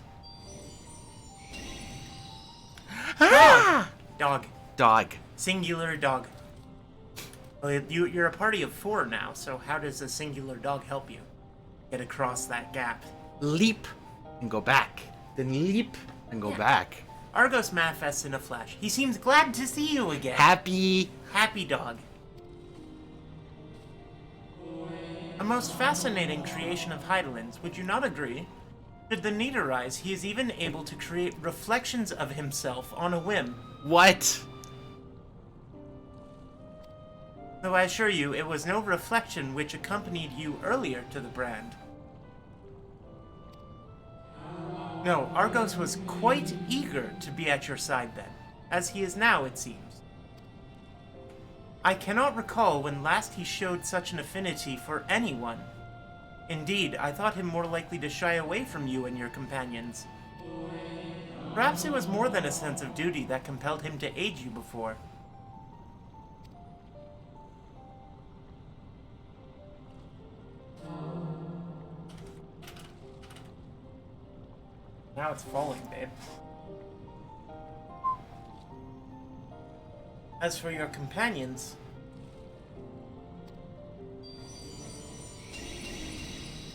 Ah! Dog. Dog. Singular dog. Well, you're a party of 4 now, so how does a singular dog help you get across that gap? Leap and go back. Then leap and go back. Argos manifests in a flash. He seems glad to see you again. Happy. Happy dog. A most fascinating creation of Heidelin's, would you not agree? Should the need arise, he is even able to create reflections of himself on a whim. What? Though I assure you, it was no reflection which accompanied you earlier to the brand. No, Argos was quite eager to be at your side then, as he is now, it seems. I cannot recall when last he showed such an affinity for anyone. Indeed, I thought him more likely to shy away from you and your companions. Perhaps it was more than a sense of duty that compelled him to aid you before. Now it's falling, babe. As for your companions,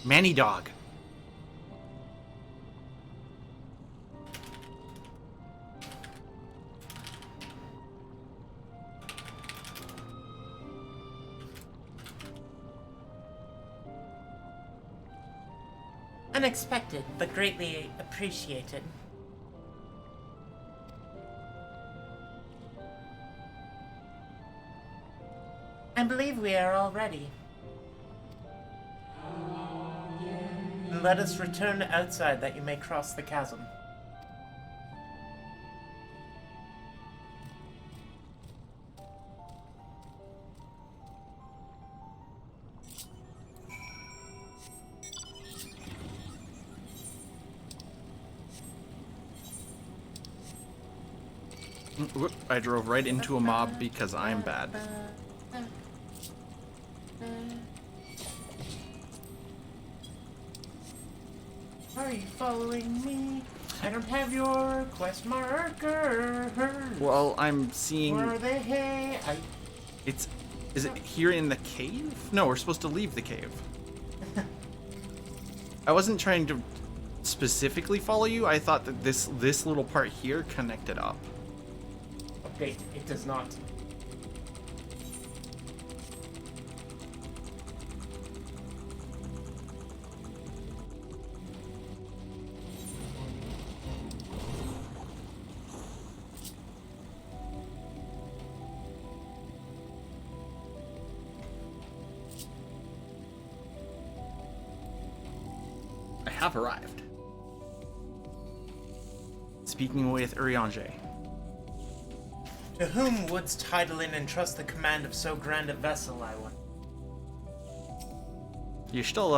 Manny Dog. unexpected, but greatly appreciated. I believe we are all ready. Let us return outside that you may cross the chasm. Whoop, I drove right into a mob because I'm bad. Are you following me? I don't have your quest marker. Well, I'm seeing... Where are they? Hey, It's... Is it here in the cave? No, we're supposed to leave the cave. I wasn't trying to specifically follow you. I thought that this little part here connected up. Update. It does not. I have arrived. Speaking with Urianger. To whom wouldst title in and trust the command of so grand a vessel, I wonder? You're still,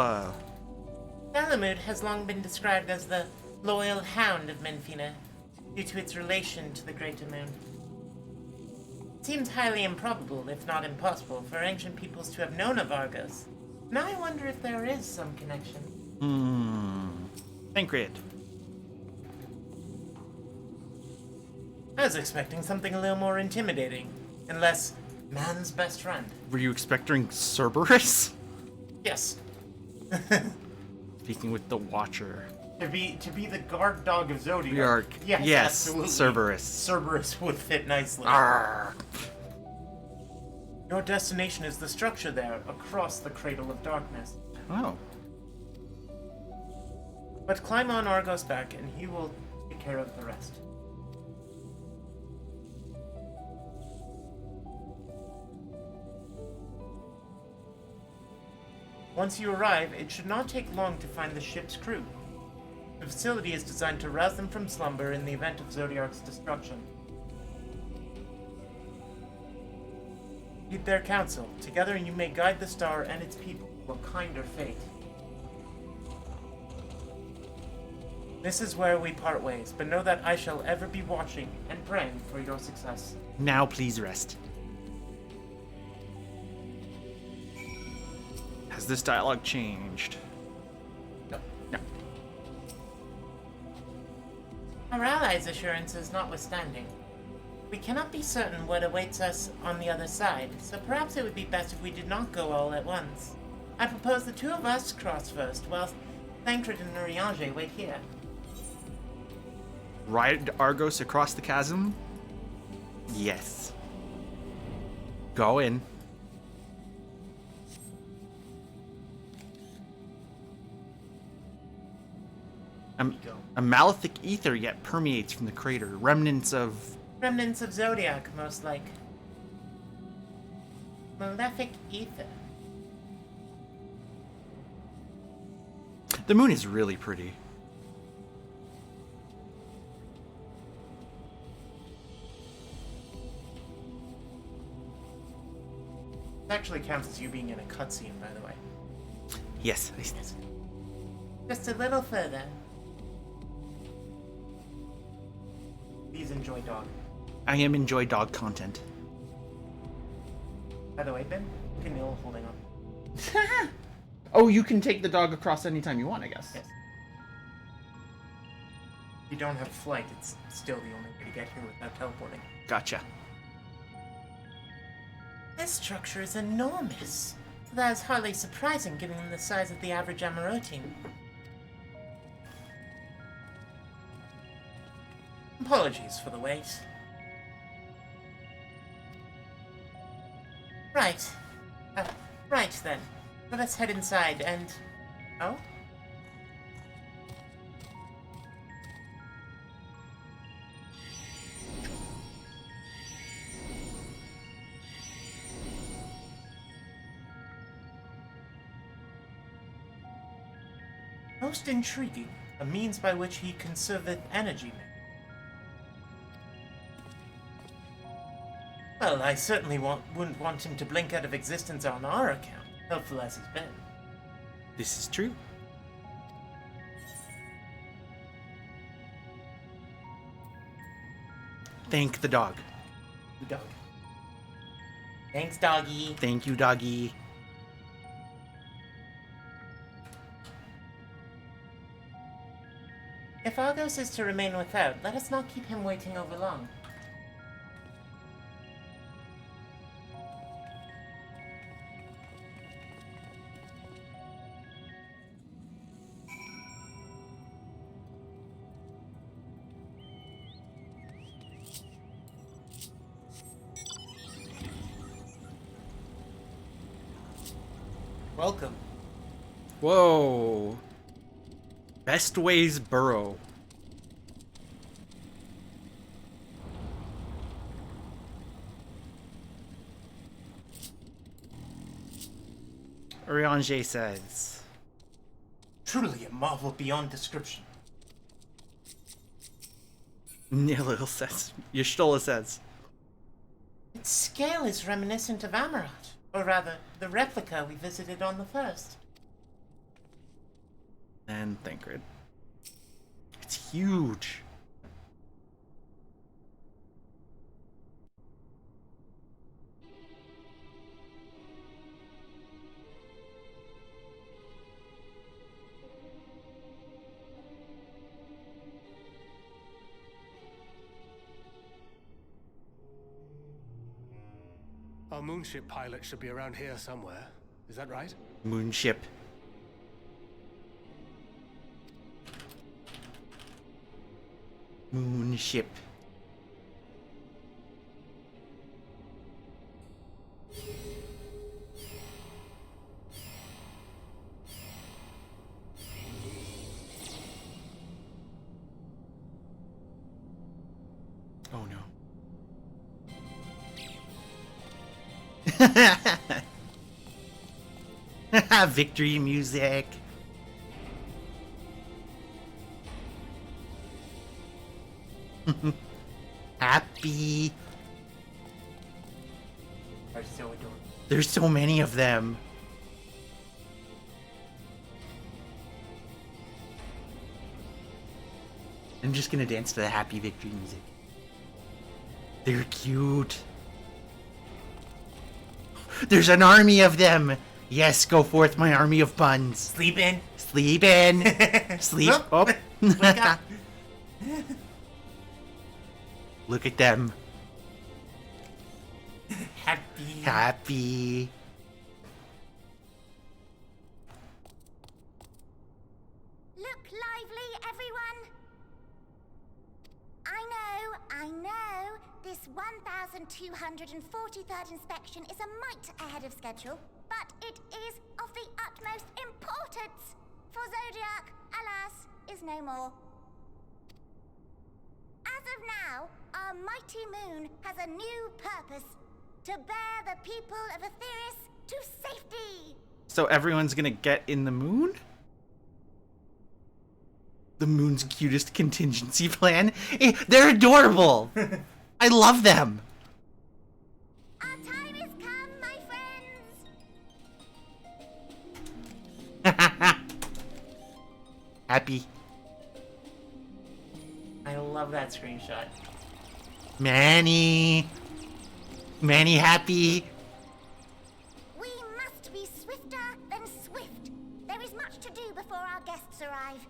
Balamut has long been described as the loyal hound of Menfina, due to its relation to the Greater Moon. It seems highly improbable, if not impossible, for ancient peoples to have known of Argos. Now I wonder if there is some connection. Tancred. I was expecting something a little more intimidating, and less man's best friend. Were you expecting Cerberus? Yes. Speaking with the Watcher. To be the guard dog of Zodiac. Yark. Yes, absolutely. Cerberus. Cerberus would fit nicely. Arrgh. Your destination is the structure there, across the Cradle of Darkness. Oh. But climb on Argos back, and he will take care of the rest. Once you arrive, it should not take long to find the ship's crew. The facility is designed to rouse them from slumber in the event of Zodiark's destruction. Heed their counsel. Together you may guide the star and its people to a kinder fate. This is where we part ways, but know that I shall ever be watching and praying for your success. Now please rest. Has this dialogue changed? No. No. Our allies' assurances notwithstanding, we cannot be certain what awaits us on the other side, so perhaps it would be best if we did not go all at once. I propose the two of us cross first, whilst Thancred and Urianger wait here. Ride Argos across the chasm? Yes. Go in. A malefic ether yet permeates from the crater. Remnants of Zodiac, most like. Malefic ether. The moon is really pretty. actually counts as you being in a cutscene, by the way. Yes. Just a little further. Please enjoy dog. I am enjoy dog content. By the way, Ben, Camille holding on. Oh, you can take the dog across anytime you want, I guess. Yes. If you don't have flight, it's still the only way to get here without teleporting. Gotcha. This structure is enormous. That is hardly surprising given the size of the average MRO team. Apologies for the wait. Right. Right then. Let us head inside and... Oh? Most intriguing. A means by which he conserveth energy. Well, I certainly wouldn't want him to blink out of existence on our account, helpful as he's been. This is true. Thank the dog. The dog. Thanks, doggy. Thank you, doggy. If Argos is to remain without, let us not keep him waiting over long. Welcome. Whoa. Best ways burrow. Urianger says. Truly a marvel beyond description. Nilil says. Y'shtola says. Its scale is reminiscent of Amarat, or rather, the replica we visited on the first. And Thancred. It's huge. Our moonship pilot should be around here somewhere. Is that right? Moonship. Moonship. Oh no. Victory music. Happy. Are so adorable. There's so many of them. I'm just gonna dance to the happy victory music. They're cute. There's an army of them. Yes, go forth, my army of buns. Sleep in. Sleep in. Sleep. Oh. Wake up. Look at them. Happy. Happy. Look lively, everyone! I know, this 1243rd inspection is a mite ahead of schedule, but it is of the utmost importance, for Zodiac, alas, is no more. As of now, our mighty moon has a new purpose, to bear the people of Aetheris to safety! So everyone's gonna get in the moon? The moon's cutest contingency plan? They're adorable! I love them! Our time has come, my friends! Happy. I love that screenshot. Manny. Manny happy. We must be swifter than swift. There is much to do before our guests arrive.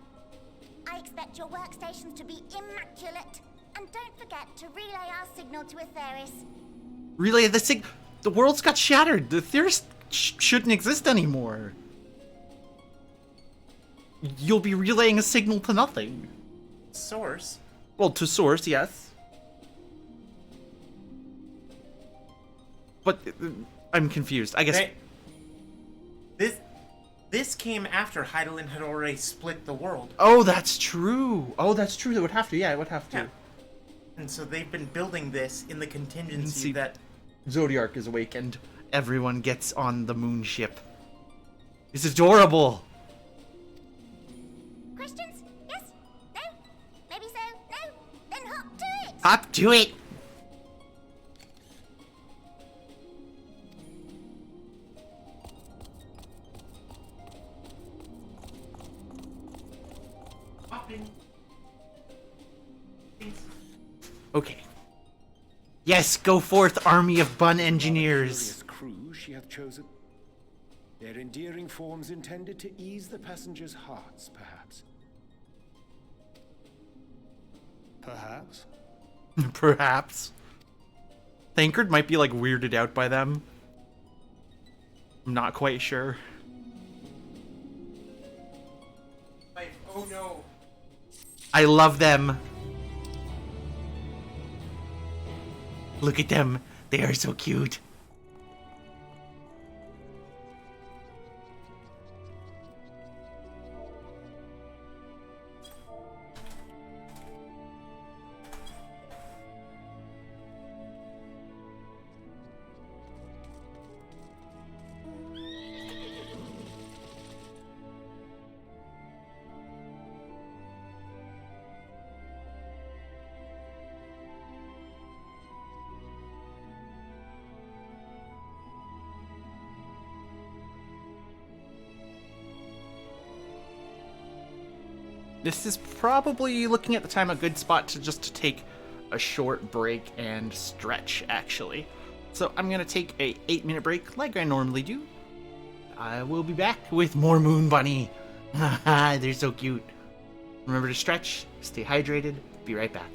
I expect your workstations to be immaculate. And don't forget to relay our signal to Aetheris. Relay the world's got shattered. The Theorist shouldn't exist anymore. You'll be relaying a signal to nothing. Source? Well, to Source, yes. But I'm confused. I guess... This came after Hydaelyn had already split the world. Oh, that's true. Oh, that's true. It would have to. Yeah, it would have to. Yeah. And so they've been building this in the contingency that... Zodiac is awake and everyone gets on the moon ship. It's adorable. Questions? Yes? No? Maybe so? No? Then hop to it! Hop to it. Hopping. Okay. Yes, go forth, army of bun engineers. The crew she hath chosen. Their endearing forms intended to ease the passengers' hearts, perhaps. Perhaps. Perhaps. Thancred might be like weirded out by them. I'm not quite sure. Oh no. I love them. Look at them. They are so cute. This is probably, looking at the time, a good spot to just take a short break and stretch, actually. So I'm going to take a 8-minute break like I normally do. I will be back with more Moon Bunny. They're so cute. Remember to stretch, stay hydrated, be right back.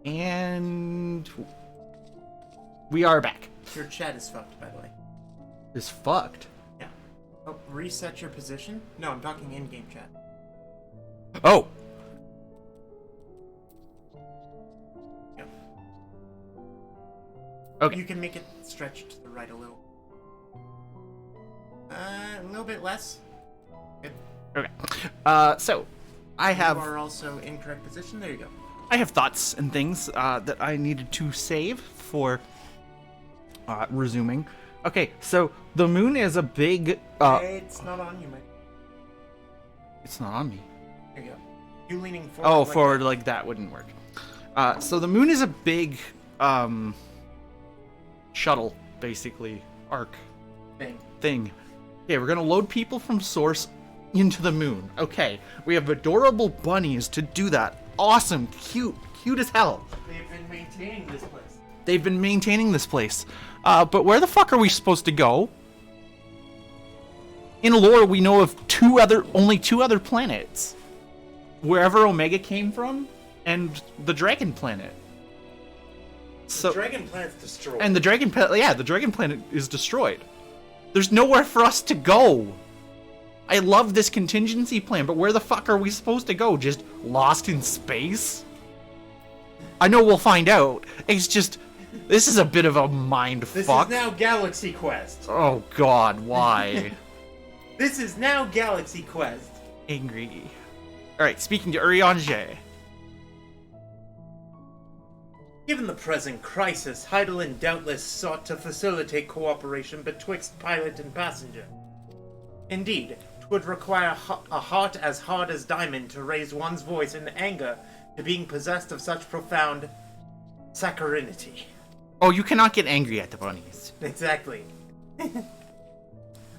And we are back. Your chat is fucked, by the way. Is fucked. Yeah. Oh, reset your position? No, I'm talking in-game chat. Oh. Yeah. Okay. You can make it stretch to the right a little. A little bit less. Good. Okay. So I have. You are also in correct position. There you go. I have thoughts and things that I needed to save for resuming. Okay, so the moon is a big. It's not on you, mate. It's not on me. There you go. You leaning forward. Oh, like forward like that wouldn't work. So the moon is a big shuttle, basically, arc thing. Okay, we're gonna load people from Source into the moon. Okay, we have adorable bunnies to do that. Awesome, cute as hell. They've been maintaining this place. They've been maintaining this place. But where the fuck are we supposed to go? In lore, we know of only two other planets. Wherever Omega came from, and the Dragon Planet. So, The Dragon Planet's destroyed. and the Dragon Planet is destroyed. There's nowhere for us to go. I love this contingency plan, but where the fuck are we supposed to go? Just lost in space? I know we'll find out. It's just, this is a bit of a mind This fuck. is now Galaxy Quest. Oh god, why? This is now Galaxy Quest. Angry. Alright, speaking to Urianger. Given the present crisis, Heidelin doubtless sought to facilitate cooperation betwixt pilot and passenger. Indeed, 'twould require a heart as hard as diamond to raise one's voice in anger to being possessed of such profound saccharinity. Oh, you cannot get angry at the bunnies. Exactly.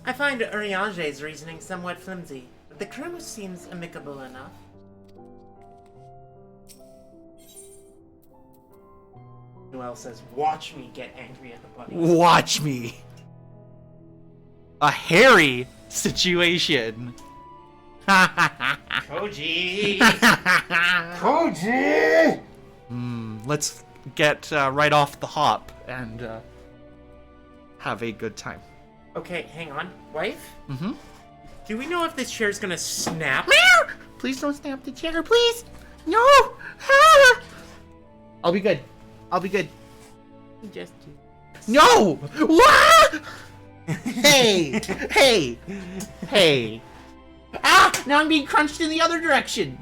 I find Urianger's reasoning somewhat flimsy, but the crew seems amicable enough. Noel says, watch me get angry at the bunnies. Watch me. A hairy situation. Koji! Koji! Let's get right off the hop and have a good time. Okay, hang on. Wife? Mm-hmm. Do we know if this chair's gonna snap? Please don't snap the chair, please. No. Ah! I'll be good. I'll be good. Just No! What? Hey! Hey! Hey! Ah! Now I'm being crunched in the other direction.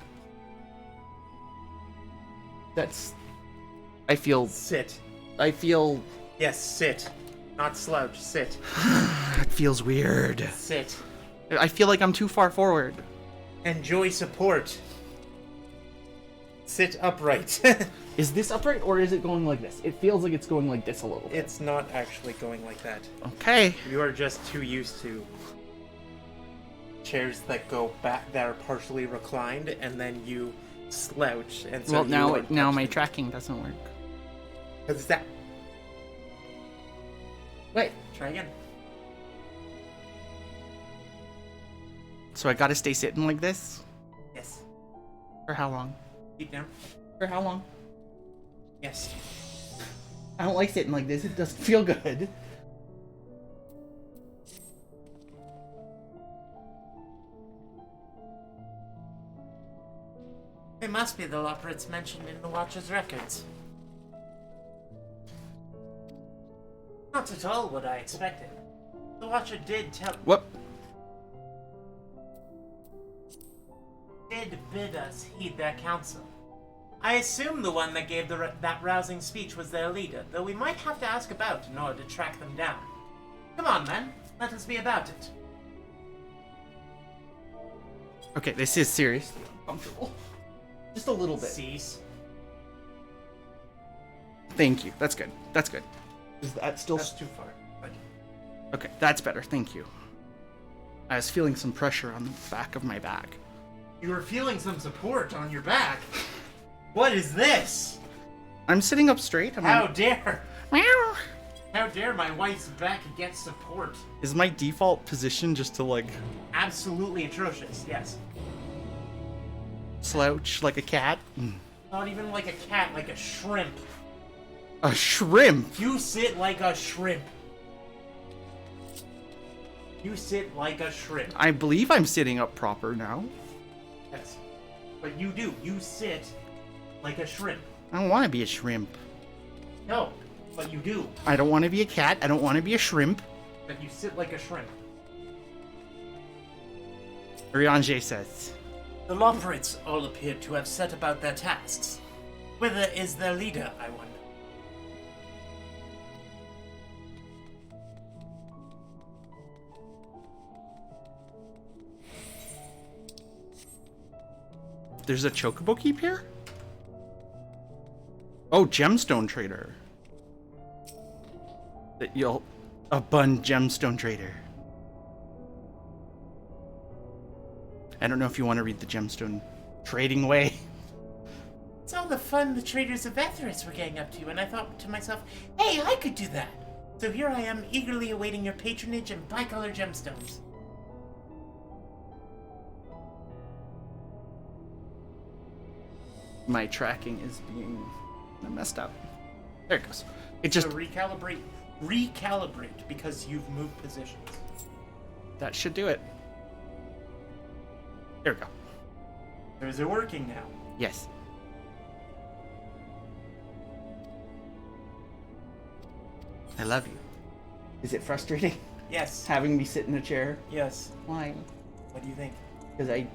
That's. I feel. sit. Yes, sit. Not slouch, sit. It feels weird. Sit. I feel like I'm too far forward. Enjoy support. Sit upright. Is this upright or is it going like this? It feels like it's going like this a little bit. It's not actually going like that. Okay. You are just too used to chairs that go back, that are partially reclined, and then you slouch. And so Well, now my tracking doesn't work. Because that. Wait. Try again. So I gotta stay sitting like this? Yes. For how long? Deep down. For how long? Yes. I don't like sitting like this. It doesn't feel good. It must be the operates mentioned in the Watcher's records. Not at all what I expected. The Watcher did bid us heed their counsel. I assume the one that gave that rousing speech was their leader, though we might have to ask about in order to track them down. Come on, men. Let us be about it. Okay, this is seriously uncomfortable. Just a little bit. Cease. Thank you. That's good. That's good. Is that still... That's too far. But Okay, that's better. Thank you. I was feeling some pressure on the back of my back. you were feeling some support on your back. What is this? I'm sitting up straight. How dare? Meow. How dare my wife's back get support? Is my default position just to, like, Absolutely atrocious, yes. slouch like a cat? Not even like a cat, like a shrimp. A shrimp? You sit like a shrimp. You sit like a shrimp. I believe I'm sitting up proper now. Yes. But you do. You sit like a shrimp. I don't want to be a shrimp. No, but you do. I don't want to be a cat. I don't want to be a shrimp. But you sit like a shrimp. Urianger says. The Lomperates all appear to have set about their tasks. Whither is their leader, I wonder? There's a chocobo keep here? Oh, gemstone trader. A bun gemstone trader. I don't know if you want to read the gemstone trading way. It's all the fun the traders of Ethris were getting up to, and I thought to myself, hey, I could do that. So here I am, eagerly awaiting your patronage and bicolor gemstones. My tracking is being messed up. There it goes. It just So recalibrate, because you've moved positions. that should do it. There we go. So is it working now? Yes. I love you. Is it frustrating Yes. having me sit in a chair? Yes. Why? What do you think? Because I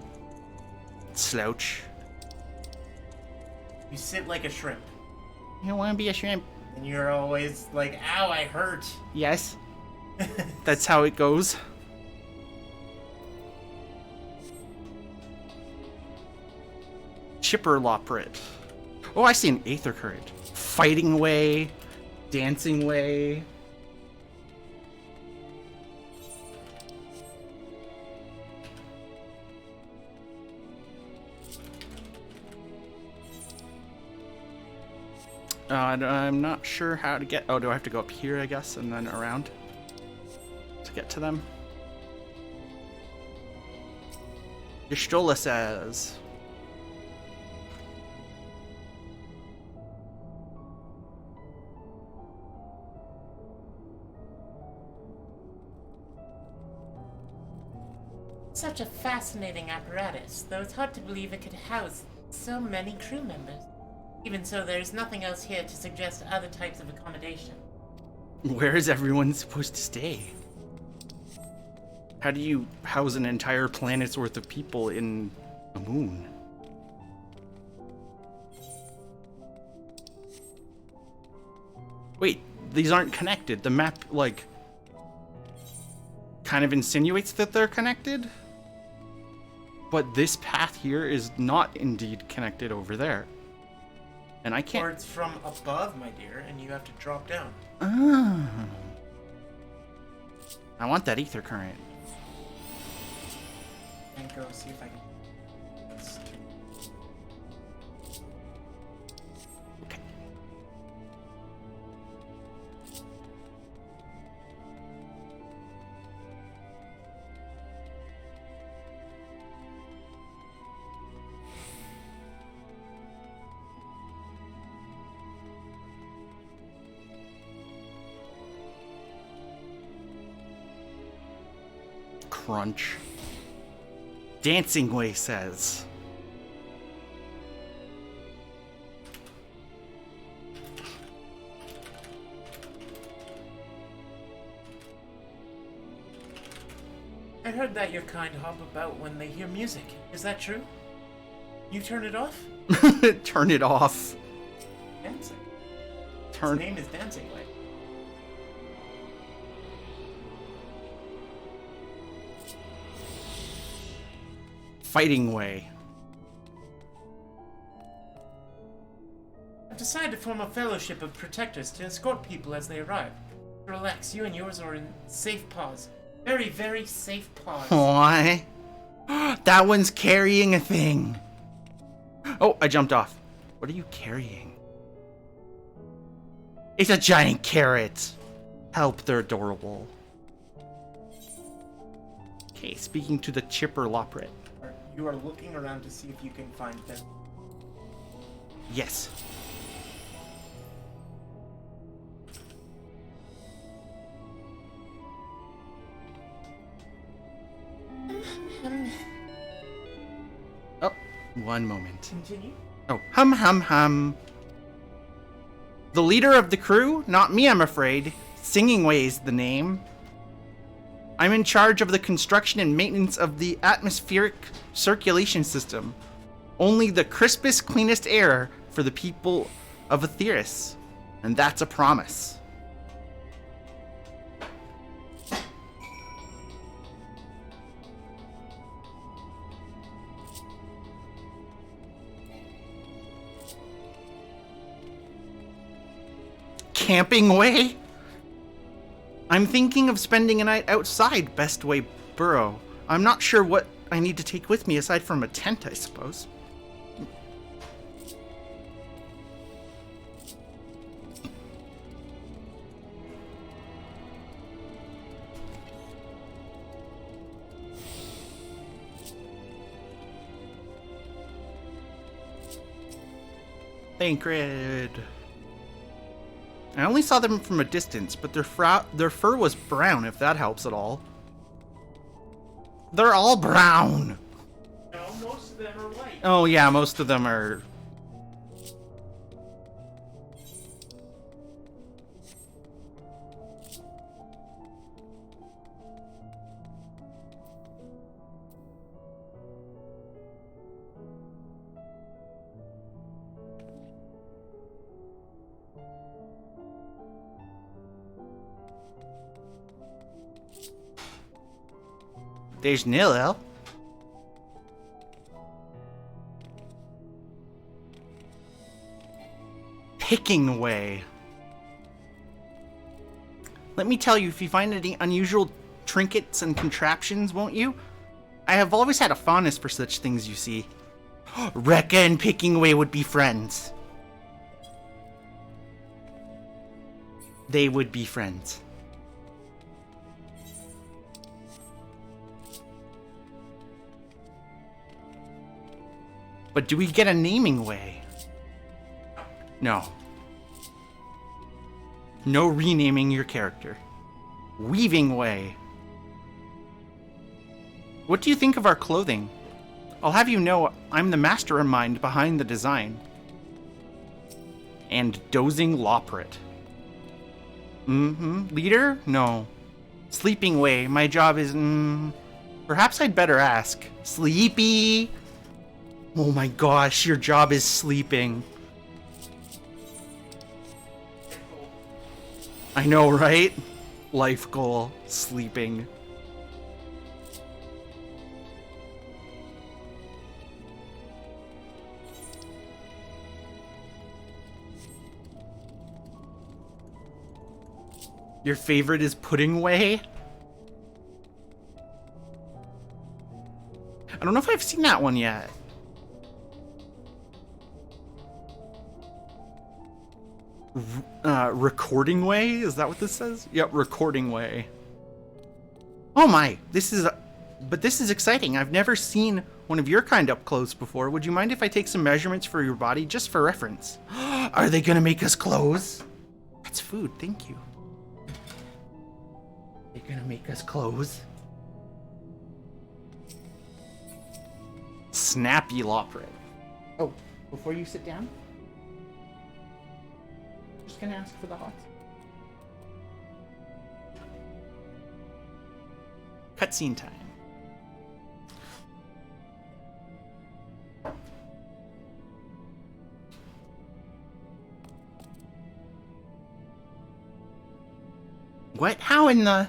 slouch. You sit like a shrimp, You don't want to be a shrimp. and you're always like, ow, I hurt. Yes. That's how it goes. Chipper Loprit. Oh, I see an Aether Current. Fighting way. Dancing way. I'm not sure how to get... Oh, do I have to go up here, I guess, and then around to get to them? Yashtola says... Such a fascinating apparatus, though it's hard to believe it could house so many crew members. Even so, there's nothing else here to suggest other types of accommodation. Where is everyone supposed to stay? How do you house an entire planet's worth of people in a moon? Wait, these aren't connected. The map, like, kind of insinuates that they're connected? But this path here is not indeed connected over there. And I Or can't... it's from above, my dear, and you have to drop down. Ah. I want that ether current. And go see if I can... Okay. Crunch. Dancing Way says. I heard that your kind hop about when they hear music. Is that true? You turn it off? Turn it off. Dancing. Turn. His name is Dancing Way. Fighting Way. I've decided to form a fellowship of protectors to escort people as they arrive. Relax, you and yours are in safe paws. Very, very safe paws. Why? That one's carrying a thing. Oh, I jumped off. What are you carrying? It's a giant carrot. Help, they're adorable. Okay, speaking to the chipper Loprit. You are looking around to see if you can find them. Yes. Oh, one moment. Continue. Oh, hum. The leader of the crew? Not me, I'm afraid. Singing Way is the name. I'm in charge of the construction and maintenance of the atmospheric circulation system. Only the crispest, cleanest air for the people of Aetheris. And that's a promise. Camping Way? I'm thinking of spending a night outside Best Way Burrow. I'm not sure what I need to take with me aside from a tent, I suppose. Thancred. I only saw them from a distance, but their fur was brown, if that helps at all. They're all brown! No, most of them are white. Oh yeah, most of them are... There's Nilo. Picking Way. Let me tell you, if you find any unusual trinkets and contraptions, won't you? I have always had a fondness for such things, you see. Rekka and Picking Way would be friends. They would be friends. But do we get a naming way? No. No renaming your character. Weaving Way. What do you think of our clothing? I'll have you know I'm the mastermind behind the design. And Dozing Loprit. Leader? No. Sleeping Way. My job is... Perhaps I'd better ask. Sleepy! Oh my gosh, your job is sleeping. I know, right? Life goal, sleeping. Your favorite is Pudding Way? I don't know if I've seen that one yet. Recording Way? Is that what this says? Yep, Recording Way. Oh my, this is exciting. I've never seen one of your kind up close before. Would you mind if I take some measurements for your body just for reference? Are they gonna make us clothes? That's food, thank you. They're gonna make us clothes. Snappy Loprit. Oh, before you sit down, just gonna ask for the hots. Cutscene time. What? How in the...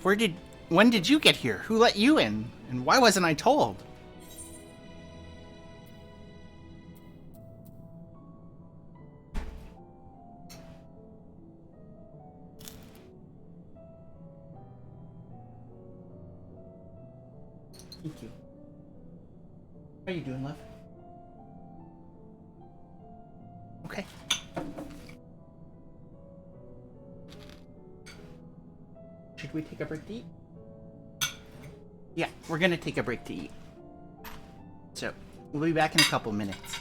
When did you get here? Who let you in? And why wasn't I told? Thank you. How you doing, love? Okay. Should we take a break to eat? Yeah, we're gonna take a break to eat. So, we'll be back in a couple minutes.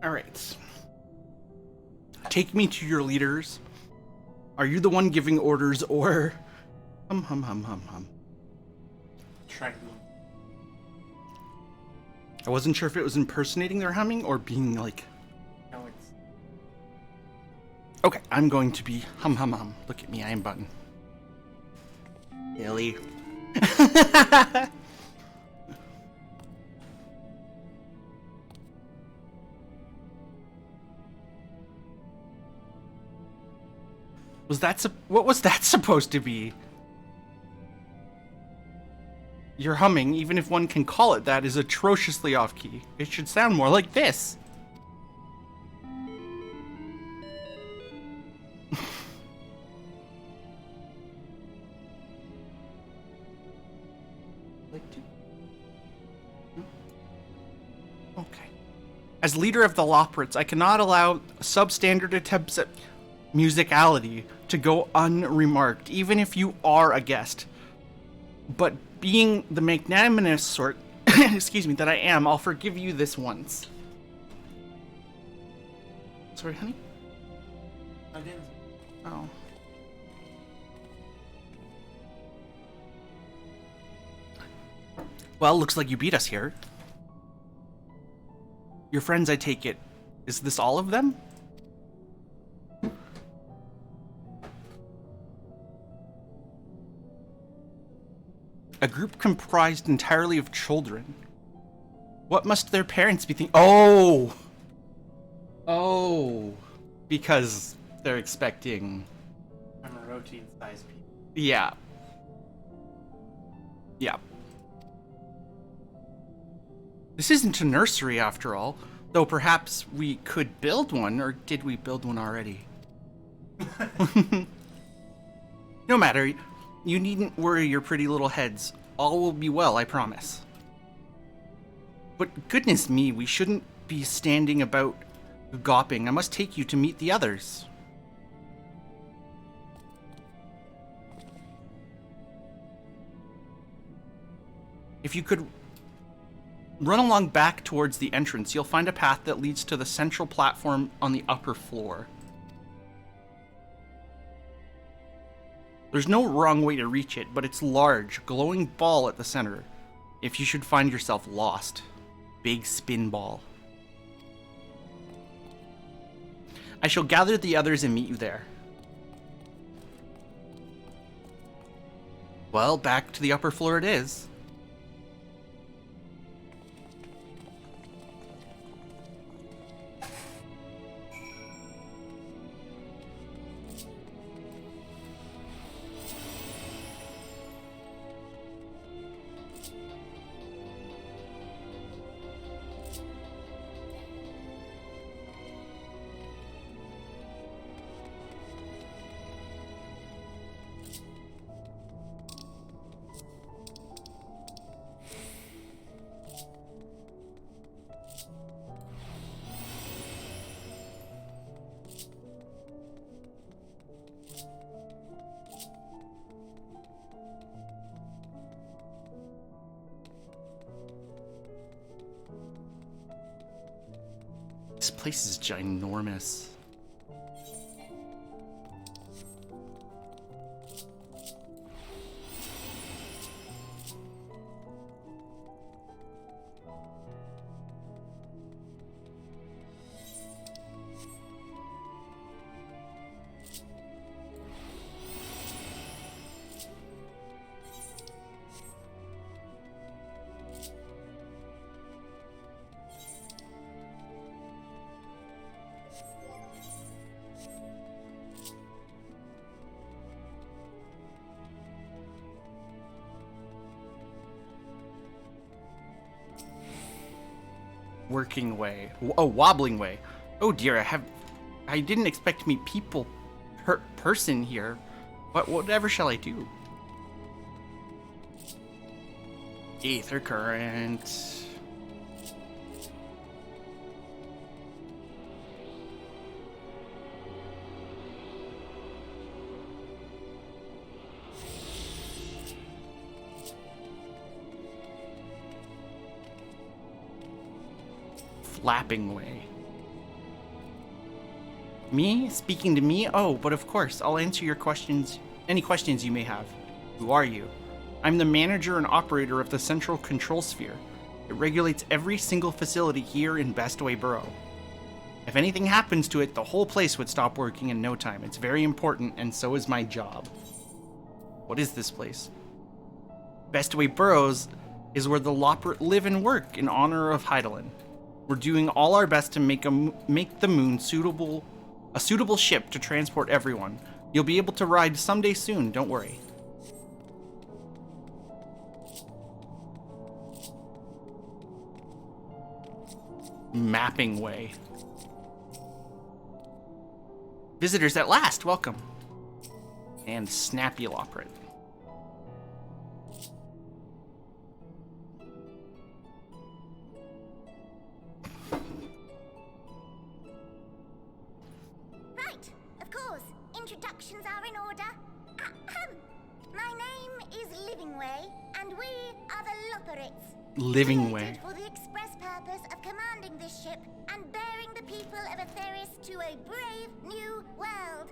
Alright. Take me to your leaders. Are you the one giving orders, or... Hum. Try to. I wasn't sure if it was impersonating their humming or being like... No, it's. Okay, I'm going to be hum. Look at me, I am button. Billy. What was that supposed to be? Your humming, even if one can call it that, is atrociously off-key. It should sound more like this. Okay. As leader of the Loprits, I cannot allow substandard attempts at musicality to go unremarked, even if you are a guest. But being the magnanimous sort, excuse me, that I am, I'll forgive you this once. Sorry, honey? I didn't. Oh. Well, looks like you beat us here. Your friends, I take it. Is this all of them? A group comprised entirely of children. What must their parents be thinking? Oh! Because they're expecting... I'm a routine-sized people. Yeah. This isn't a nursery, after all. Though perhaps we could build one, or did we build one already? No matter. You needn't worry your pretty little heads. All will be well, I promise. But goodness me, we shouldn't be standing about gawping. I must take you to meet the others. If you could run along back towards the entrance, you'll find a path that leads to the central platform on the upper floor. There's no wrong way to reach it, but it's large, glowing ball at the center. If you should find yourself lost. Big spin ball. I shall gather the others and meet you there. Well, back to the upper floor it is. This place is ginormous. Working way. Oh, wobbling way. Oh dear, I didn't expect to meet people person here. Whatever shall I do? Ether current. Flapping way. Me? Speaking to me? Oh, but of course, I'll answer your questions, any questions you may have. Who are you? I'm the manager and operator of the Central Control Sphere. It regulates every single facility here in Bestway Borough. If anything happens to it, the whole place would stop working in no time. It's very important, and so is my job. What is this place? Bestway Burrows is where the Loppert live and work in honor of Heidelin. We're doing all our best to make the moon a suitable ship to transport everyone. You'll be able to ride someday soon, don't worry. Mapping way. Visitors at last, welcome. And Snappy Loppert. Right, of course. Introductions are in order. Ahem. My name is Livingway, and we are the Lopperits. Living way. Created for the express purpose of commanding this ship and bearing the people of Atheris to a brave new world.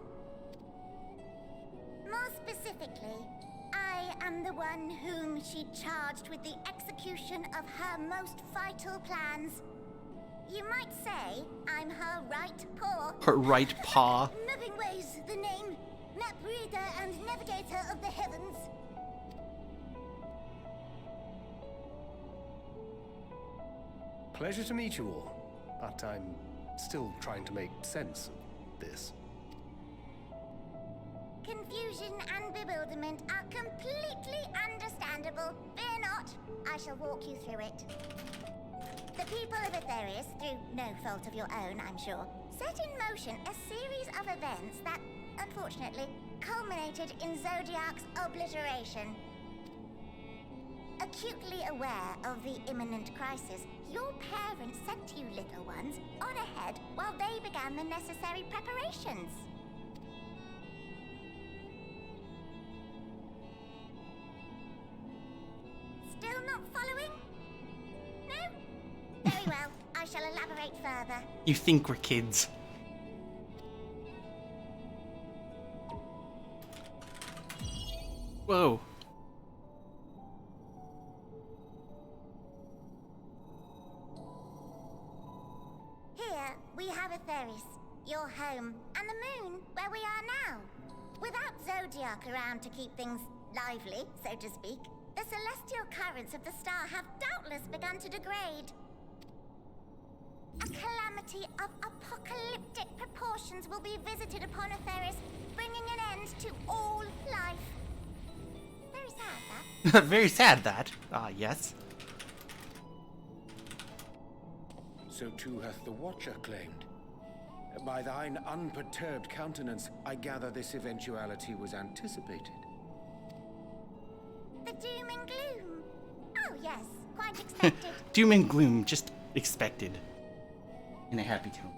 More specifically, I am the one whom she charged with the execution of her most vital plans. You might say I'm her right paw. Her right paw. Livingway's the name, map reader and navigator of the heavens. Pleasure to meet you all, but I'm still trying to make sense of this. Confusion and bewilderment are completely understandable. Fear not, I shall walk you through it. The people of Atheris, through no fault of your own, I'm sure, set in motion a series of events that, unfortunately, culminated in Zodiac's obliteration. Acutely aware of the imminent crisis, your parents sent you little ones on ahead while they began the necessary preparations. Still not following? No? Very well, I shall elaborate further. You think we're kids. Whoa. Here, we have Atheris, your home, and the moon, where we are now. Without Zodiac around to keep things lively, so to speak, the celestial currents of the star have doubtless begun to degrade. A calamity of apocalyptic proportions will be visited upon Atheris, bringing an end to all life. Very sad, that. Very sad that. Yes. So too hath the Watcher claimed. By thine unperturbed countenance, I gather this eventuality was anticipated. The doom and gloom. Oh yes, quite expected. Doom and gloom, just expected. In a happy tone.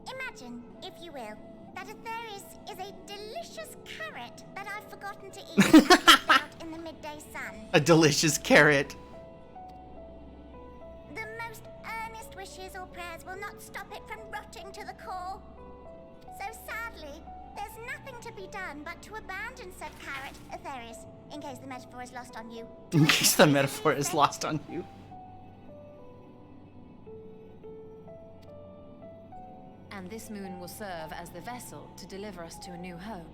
Imagine, if you will, that Atheris is a delicious carrot that I've forgotten to eat out in the midday sun. A delicious carrot. The most earnest wishes or prayers will not stop it from rotting to the core. So sadly, there's nothing to be done but to abandon said carrot, Atheris, in case the metaphor is lost on you. In case the metaphor is lost on you. And this moon will serve as the vessel to deliver us to a new home.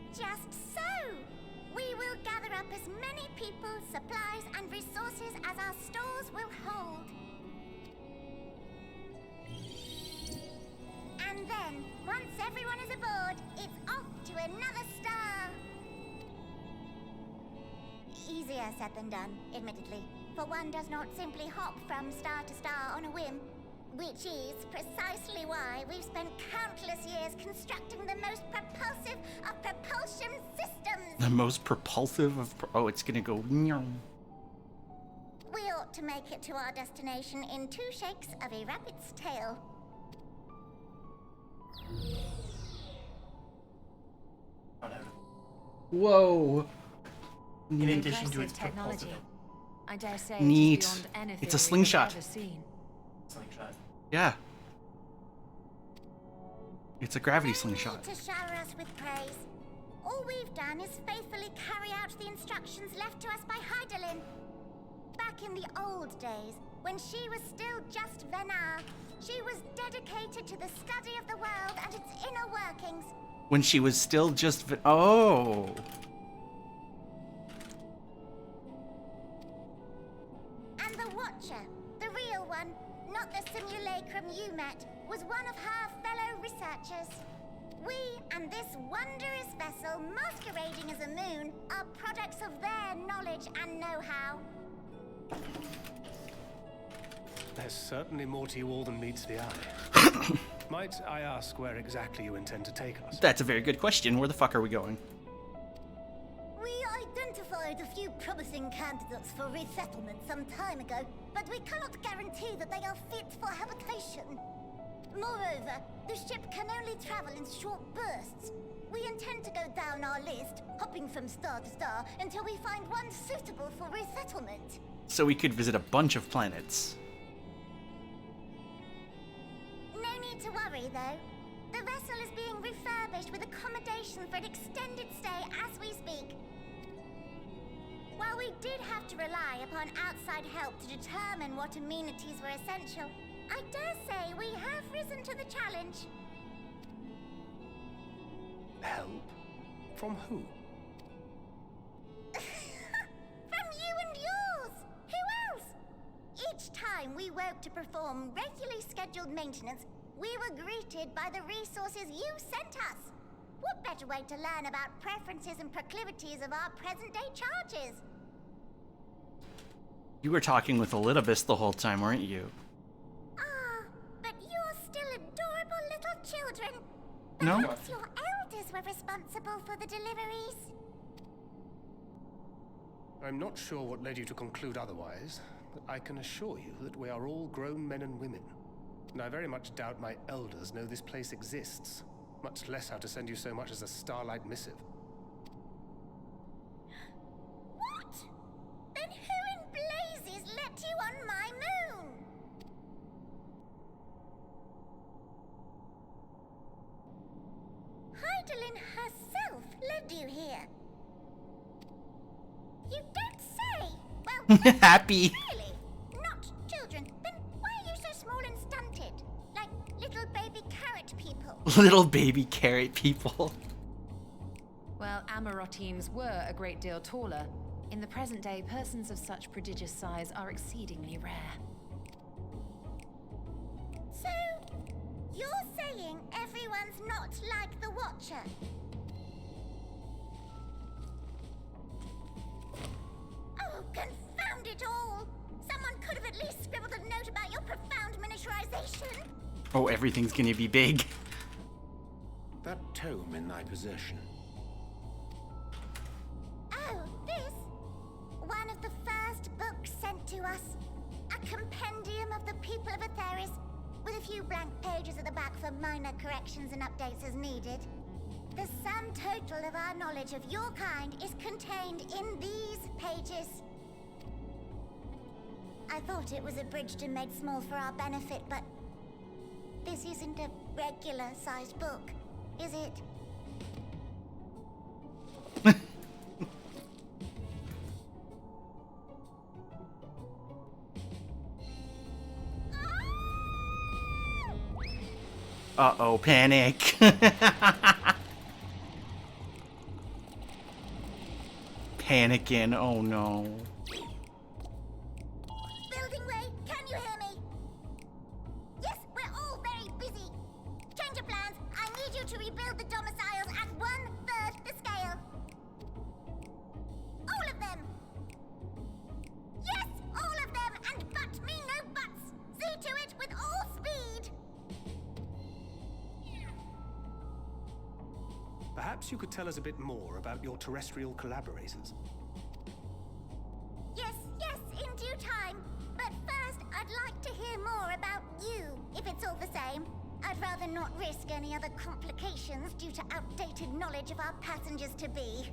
Just so! We will gather up as many people, supplies, and resources as our stores will hold. And then, once everyone is aboard, it's off to another star! Easier said than done, admittedly, for one does not simply hop from star to star on a whim, which is precisely why we've spent countless years constructing the most propulsive of propulsion systems. The most propulsive of... Oh, it's gonna go... meow. We ought to make it to our destination in 2 shakes of a rabbit's tail. Whoa. In addition to Impressive its technology. propulsive. I dare say Neat. it is beyond anything It's a we have slingshot. ever seen. Slingshot. Yeah. It's a gravity No slingshot. need to shower us with praise. All we've done is faithfully carry out the instructions left to us by Heidelin. Back in the old days, when she was still just Venar, she was dedicated to the study of the world and its inner workings. When she was still just... Oh. And the Watcher, the real one, not the simulacrum you met, was one of her fellow researchers. We and this wondrous vessel masquerading as a moon are products of their knowledge and know-how. There's certainly more to you all than meets the eye. Might I ask where exactly you intend to take us? That's a very good question. Where the fuck are we going? We identified a few promising candidates for resettlement some time ago, but we cannot guarantee that they are fit for habitation. Moreover, the ship can only travel in short bursts. We intend to go down our list, hopping from star to star, until we find one suitable for resettlement. So we could visit a bunch of planets. No need to worry, though. The vessel is being refurbished with accommodation for an extended stay as we speak. While we did have to rely upon outside help to determine what amenities were essential, I dare say we have risen to the challenge. Help? From who? From you and yours! Who else? Each time we woke to perform regularly scheduled maintenance, we were greeted by the resources you sent us. What better way to learn about preferences and proclivities of our present-day charges? You were talking with Elidibus the whole time, weren't you? Ah, but you're still adorable little children. No? Perhaps your elders were responsible for the deliveries. I'm not sure what led you to conclude otherwise, but I can assure you that we are all grown men and women. And I very much doubt my elders know this place exists, much less how to send you so much as a starlight missive. What? Then who in blazes let you on my moon? Heidelin herself led you here. You don't say. Well, Happy. really? Not children. Then why are you so small and stunted? Like little baby carrot people. Little baby carrot people. Well, Amarotines were a great deal taller. In the present day, persons of such prodigious size are exceedingly rare. So, you're saying everyone's not like the Watcher? Oh, confound it all! Someone could have at least scribbled a note about your profound miniaturization. Oh, everything's gonna be big. That tome in thy possession. Oh, this? One of the first books sent to us. A compendium of the people of Atheris, with a few blank pages at the back for minor corrections and updates as needed. The sum total of our knowledge of your kind is contained in these pages. I thought it was abridged and made small for our benefit, but this isn't a regular-sized book, is it? Uh-oh, panic. Panicking, oh no. Building Way, can you hear me? Yes, we're all very busy. Change of plans. I need you to rebuild the domiciles at 1/3 the scale. All of them. Yes, all of them, and but me no buts. See to it with all speed. Perhaps you could tell us a bit more about your terrestrial collaborators. Yes, in due time. But first, I'd like to hear more about you, if it's all the same. I'd rather not risk any other complications due to outdated knowledge of our passengers-to-be.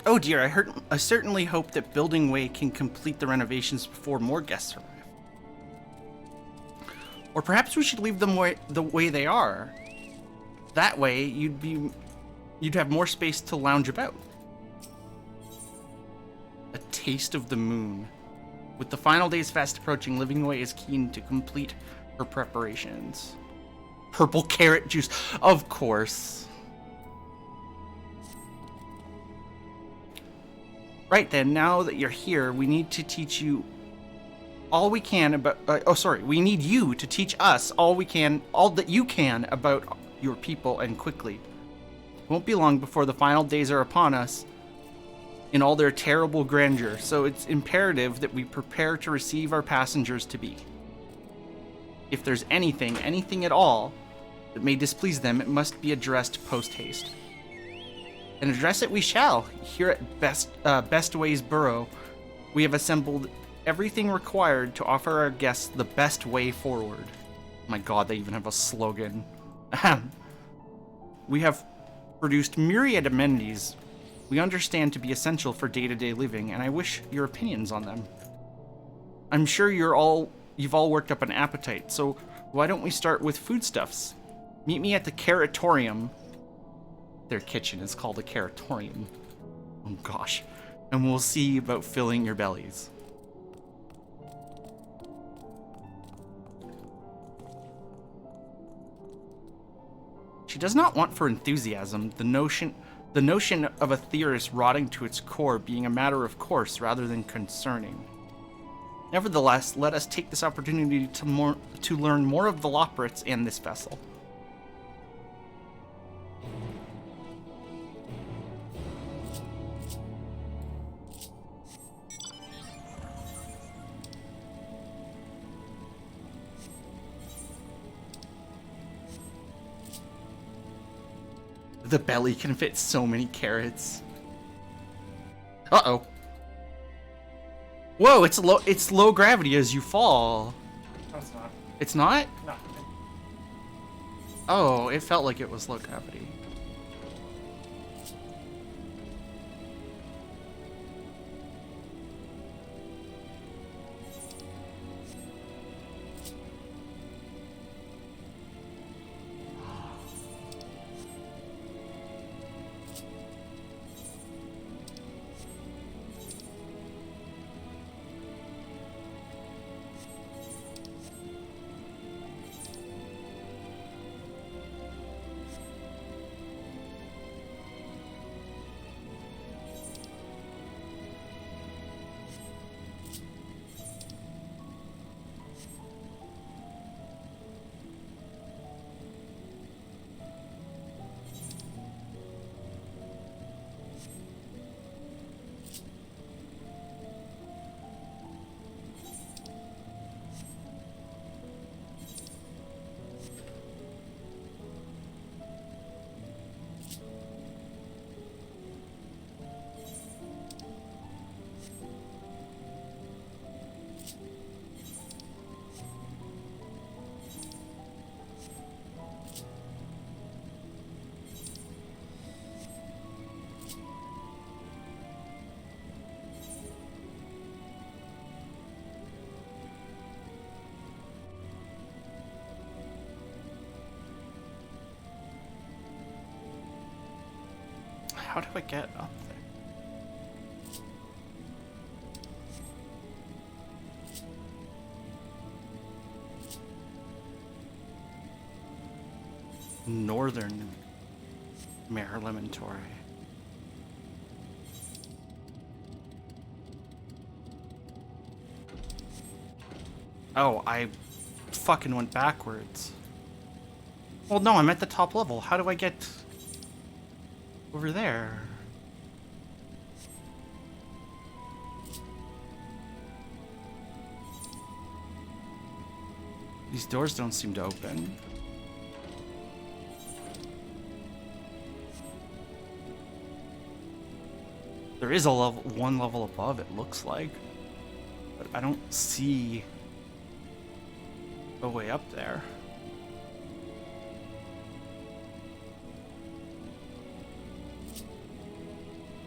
Oh dear, I certainly hope that Building Way can complete the renovations before more guests arrive. Or perhaps we should leave them the way they are. That way, you'd have more space to lounge about. A taste of the moon. With the final days fast approaching, Living Way is keen to complete her preparations. Purple carrot juice, of course. Right then, now that you're here, we need to teach you all we can about. We need you to teach us all that you can about your people, and quickly. It won't be long before the final days are upon us in all their terrible grandeur, so it's imperative that we prepare to receive our passengers to be. If there's anything at all, that may displease them, it must be addressed post-haste. And address it we shall. Here at Best Ways Borough, we have assembled everything required to offer our guests the best way forward. Oh my god, they even have a slogan. We have produced myriad amenities we understand to be essential for day-to-day living, and I wish your opinions on them. I'm sure you've all worked up an appetite, so why don't we start with foodstuffs? Meet me at the Caratorium. Their kitchen is called a Caratorium. Oh gosh. And we'll see about filling your bellies. She does not want for enthusiasm, the notion of a theorist rotting to its core being a matter of course rather than concerning. Nevertheless, let us take this opportunity to learn more of the Loporrits and this vessel. The belly can fit so many carrots. Uh-oh. Whoa, it's low gravity as you fall. No, it's not. It's not? No. Oh, it felt like it was low gravity. How do I get up there? Northern Marilementory. Oh, I fucking went backwards. Well, no, I'm at the top level. How do I get over there? These doors don't seem to open. There is a level, one level above, it looks like, but I don't see a way up there.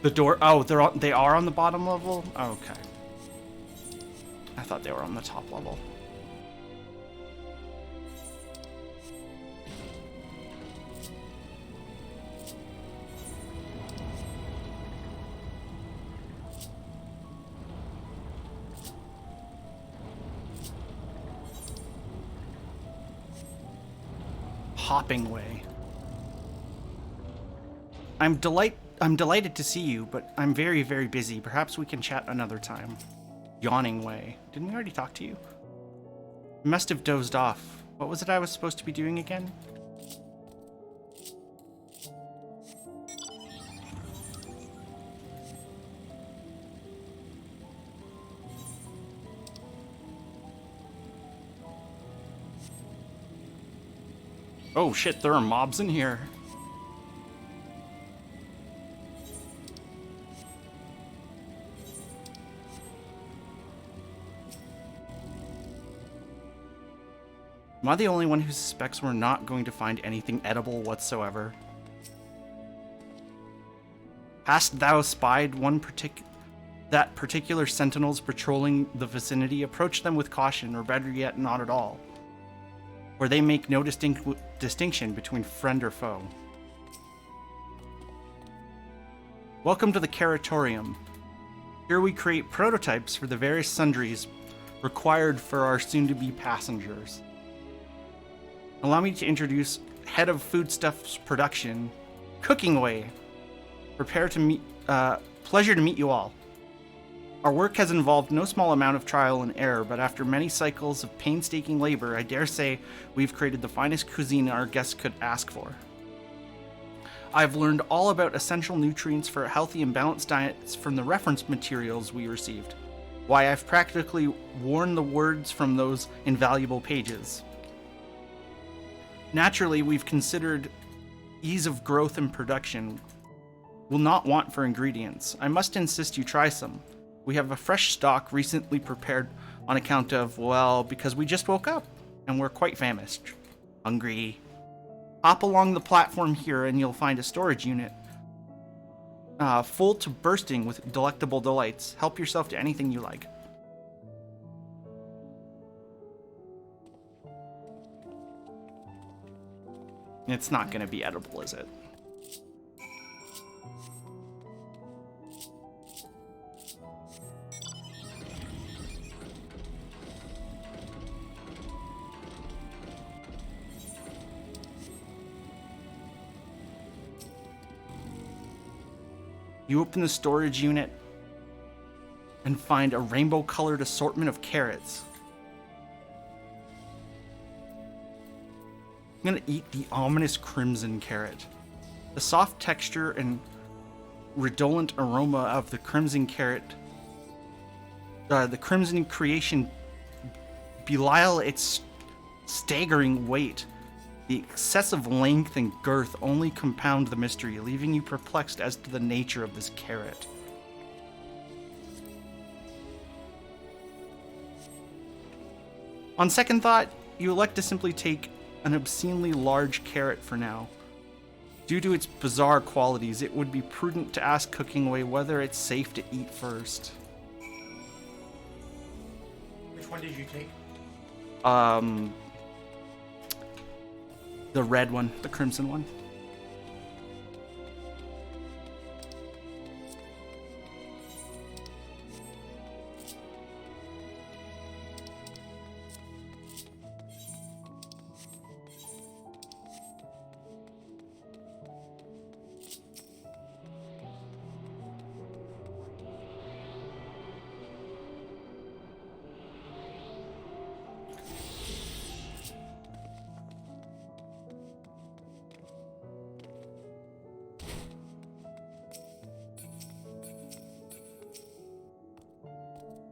The door. Oh, they are on the bottom level. Oh, okay. I thought they were on the top level. Hopping way. I'm delighted to see you, but I'm very, very busy. Perhaps we can chat another time. Yawning way. Didn't we already talk to you? I must have dozed off. What was it I was supposed to be doing again? Oh shit, there are mobs in here. Am I the only one who suspects we're not going to find anything edible whatsoever? Hast thou spied that particular sentinels patrolling the vicinity? Approach them with caution, or better yet, not at all. For they make no distinction between friend or foe. Welcome to the Caratorium. Here we create prototypes for the various sundries required for our soon-to-be passengers. Allow me to introduce Head of Foodstuffs Production, Cooking Way. Pleasure to meet you all. Our work has involved no small amount of trial and error, but after many cycles of painstaking labor, I dare say we've created the finest cuisine our guests could ask for. I've learned all about essential nutrients for healthy and balanced diets from the reference materials we received. Why, I've practically worn the words from those invaluable pages. Naturally, we've considered ease of growth and production. Will not want for ingredients. I must insist you try some. We have a fresh stock recently prepared on account of, well, because we just woke up and we're quite famished. Hungry. Hop along the platform here and you'll find a storage unit full to bursting with delectable delights. Help yourself to anything you like. It's not going to be edible, is it? You open the storage unit and find a rainbow-colored assortment of carrots. I'm gonna eat the ominous crimson carrot. The soft texture and redolent aroma of the crimson carrot, the crimson creation, belie its staggering weight. The excessive length and girth only compound the mystery, leaving you perplexed as to the nature of this carrot. On second thought, you elect to simply take an obscenely large carrot for now. Due to its bizarre qualities, it would be prudent to ask Cooking Way whether it's safe to eat first. Which one did you take? The red one, the crimson one.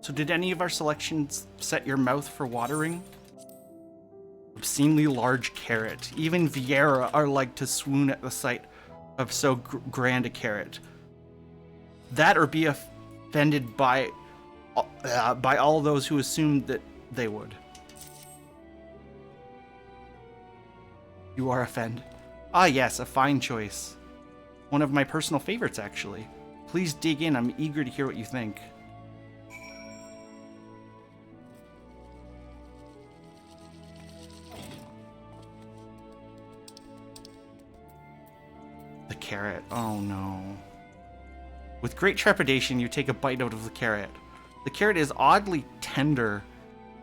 So did any of our selections set your mouth for watering? Obscenely large carrot. Even Vieira are like to swoon at the sight of so grand a carrot. That or be offended by all those who assumed that they would. You are offended. Ah yes, a fine choice. One of my personal favorites, actually. Please dig in. I'm eager to hear what you think. The carrot. Oh no. With great trepidation, you take a bite out of the carrot. The carrot is oddly tender,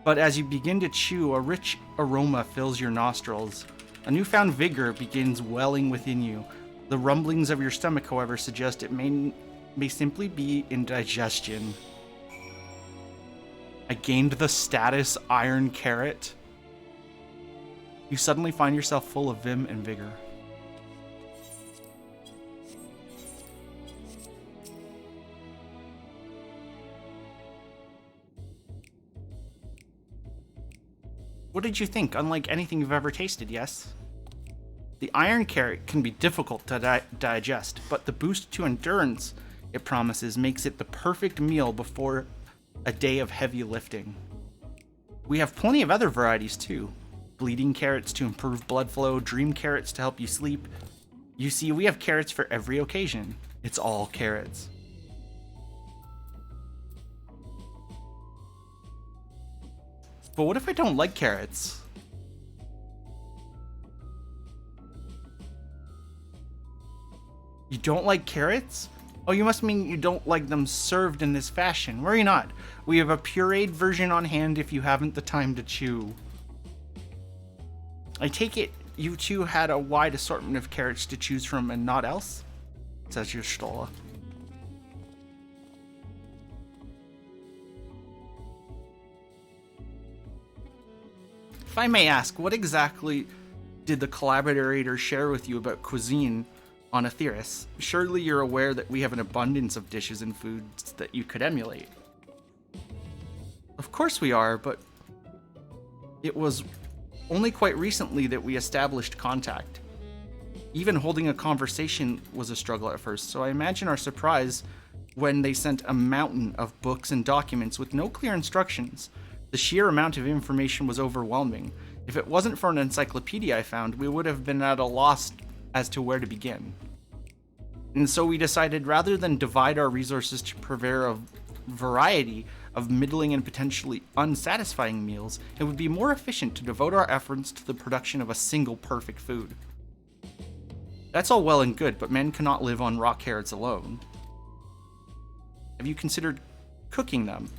but as you begin to chew, a rich aroma fills your nostrils. A newfound vigor begins welling within you. The rumblings of your stomach, however, suggest it may simply be indigestion. I gained the status Iron Carrot. You suddenly find yourself full of vim and vigor. What did you think? Unlike anything you've ever tasted, yes? The Iron Carrot can be difficult to digest, but the boost to endurance it promises makes it the perfect meal before a day of heavy lifting. We have plenty of other varieties too. Bleeding carrots to improve blood flow, dream carrots to help you sleep. You see, we have carrots for every occasion. It's all carrots. But what if I don't like carrots? You don't like carrots? Oh, you must mean you don't like them served in this fashion. Worry not. We have a pureed version on hand if you haven't the time to chew. I take it you two had a wide assortment of carrots to choose from and not else? Says your Stola. If I may ask, what exactly did the collaborator share with you about cuisine on Aetheris? Surely you're aware that we have an abundance of dishes and foods that you could emulate. Of course we are, but it was only quite recently that we established contact. Even holding a conversation was a struggle at first, so I imagine our surprise when they sent a mountain of books and documents with no clear instructions. The sheer amount of information was overwhelming. If it wasn't for an encyclopedia I found, we would have been at a loss as to where to begin. And so we decided rather than divide our resources to prepare a variety of middling and potentially unsatisfying meals, it would be more efficient to devote our efforts to the production of a single perfect food. That's all well and good, but men cannot live on raw carrots alone. Have you considered cooking them?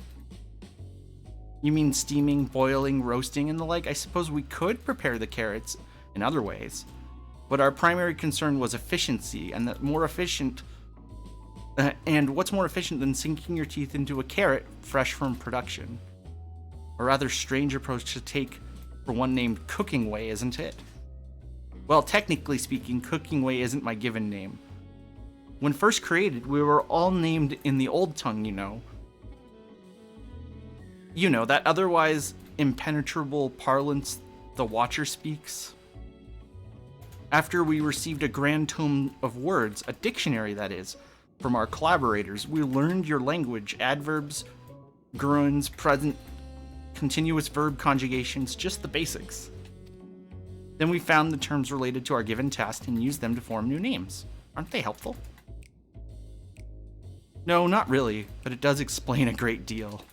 You mean steaming, boiling, roasting, and the like? I suppose we could prepare the carrots in other ways, but our primary concern was efficiency, and that more efficient. And what's more efficient than sinking your teeth into a carrot fresh from production? A rather strange approach to take for one named Cooking Way, isn't it? Well, technically speaking, Cooking Way isn't my given name. When first created, we were all named in the old tongue, you know. You know, that otherwise impenetrable parlance the Watcher speaks. After we received a grand tome of words, a dictionary that is, from our collaborators, we learned your language, adverbs, gerunds, present, continuous verb conjugations, just the basics. Then we found the terms related to our given task and used them to form new names. Aren't they helpful? No, not really, but it does explain a great deal.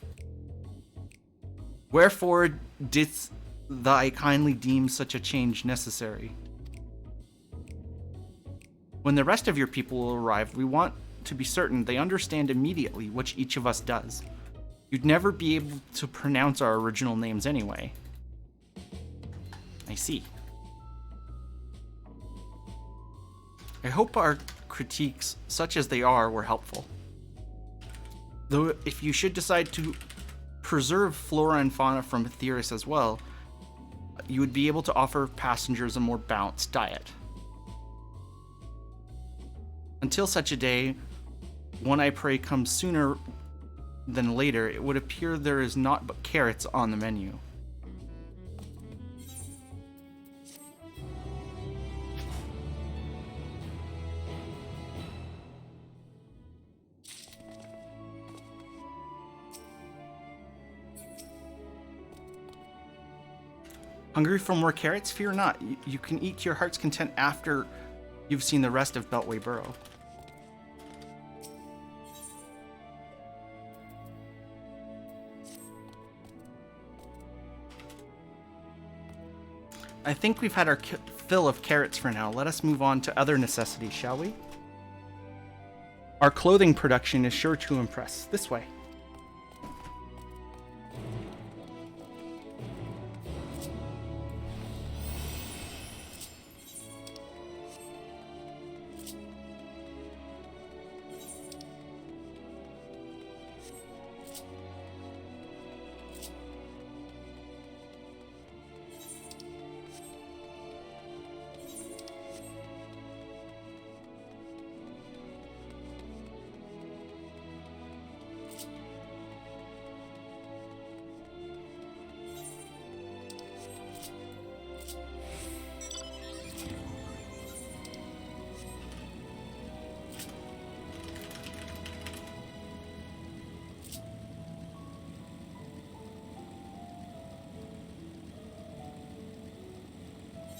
Wherefore didst thou kindly deem such a change necessary? When the rest of your people will arrive, we want to be certain they understand immediately which each of us does. You'd never be able to pronounce our original names anyway. I see. I hope our critiques, such as they are, were helpful. Though if you should decide to preserve flora and fauna from Aetheris as well, you would be able to offer passengers a more balanced diet. Until such a day, one I pray comes sooner than later, it would appear there is naught but carrots on the menu. Hungry for more carrots? Fear not. You can eat to your heart's content after you've seen the rest of Beltway Burrow. I think we've had our fill of carrots for now. Let us move on to other necessities, shall we? Our clothing production is sure to impress. This way.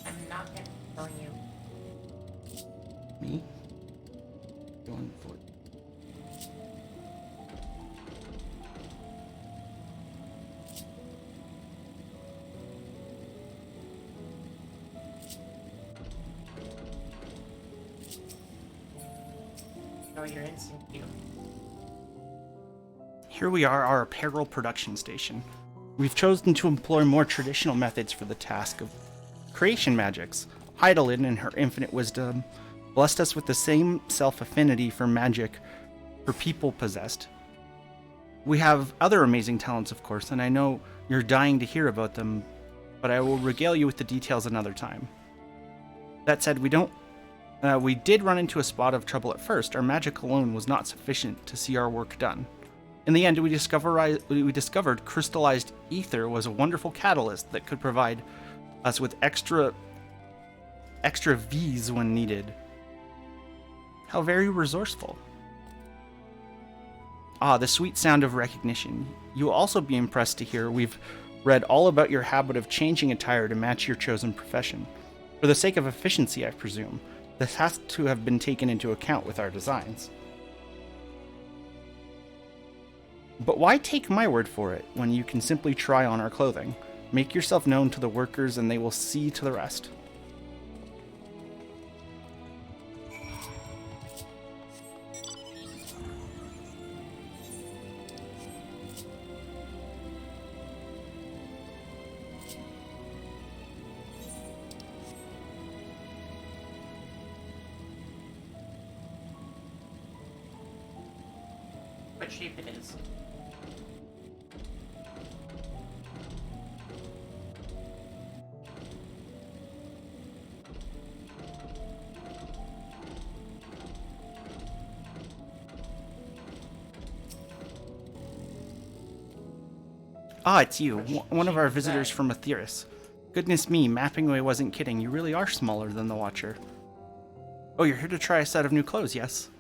I'm not gonna kill you. Me? Going for it. Show your instinct, you. Here we are, our apparel production station. We've chosen to employ more traditional methods for the task of creation magics. Heidelin, in her infinite wisdom, blessed us with the same self-affinity for magic her people possessed. We have other amazing talents, of course, and I know you're dying to hear about them, but I will regale you with the details another time. That said, we did run into a spot of trouble at first. Our magic alone was not sufficient to see our work done. In the end, we discovered crystallized ether was a wonderful catalyst that could provide us with extra V's when needed. How very resourceful. Ah, the sweet sound of recognition. You will also be impressed to hear we've read all about your habit of changing attire to match your chosen profession. For the sake of efficiency, I presume. This has to have been taken into account with our designs. But why take my word for it when you can simply try on our clothing? Make yourself known to the workers and they will see to the rest. What shape it is. Ah, it's you, one of our visitors from Aetheris. Goodness me, mapping away wasn't kidding. You really are smaller than the Watcher. Oh, you're here to try a set of new clothes, yes?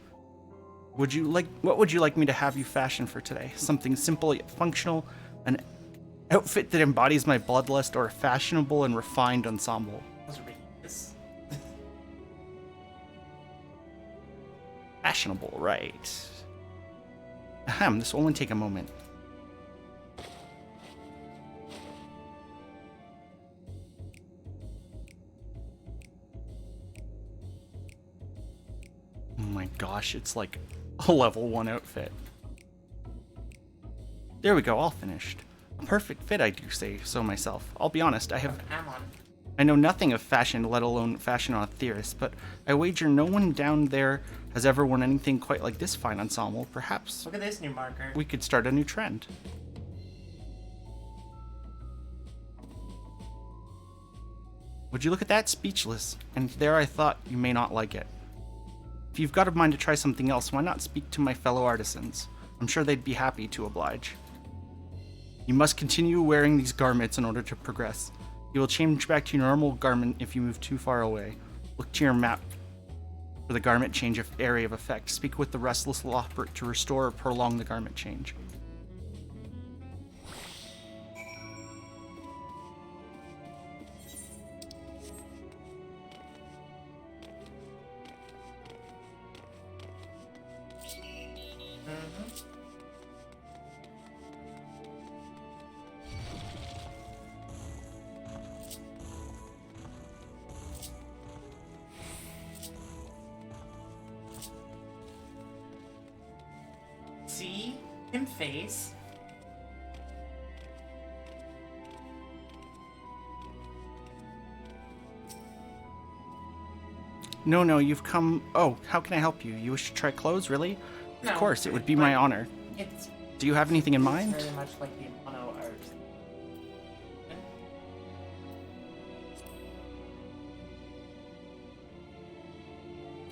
What would you like me to have you fashion for today? Something simple yet functional, an outfit that embodies my bloodlust, or a fashionable and refined ensemble? Let's read this. Fashionable, right. Ahem, this will only take a moment. Oh my gosh, it's like a level 1 outfit. There we go, all finished. A perfect fit, I do say so myself. I'll be honest, I know nothing of fashion, let alone fashion on Aetheris, but I wager no one down there has ever worn anything quite like this fine ensemble. Perhaps Look at this new marker. we could start a new trend. Would you look at that? Speechless. And there I thought you may not like it. If you've got a mind to try something else, why not speak to my fellow artisans? I'm sure they'd be happy to oblige. You must continue wearing these garments in order to progress. You will change back to your normal garment if you move too far away. Look to your map for the garment change area of effect. Speak with the restless Lothbert to restore or prolong the garment change. see him face. No, you've come... Oh, how can I help you? You wish to try clothes, really? No, Of course, it would be my honor. It's Do you have anything in mind? very much like the mono art.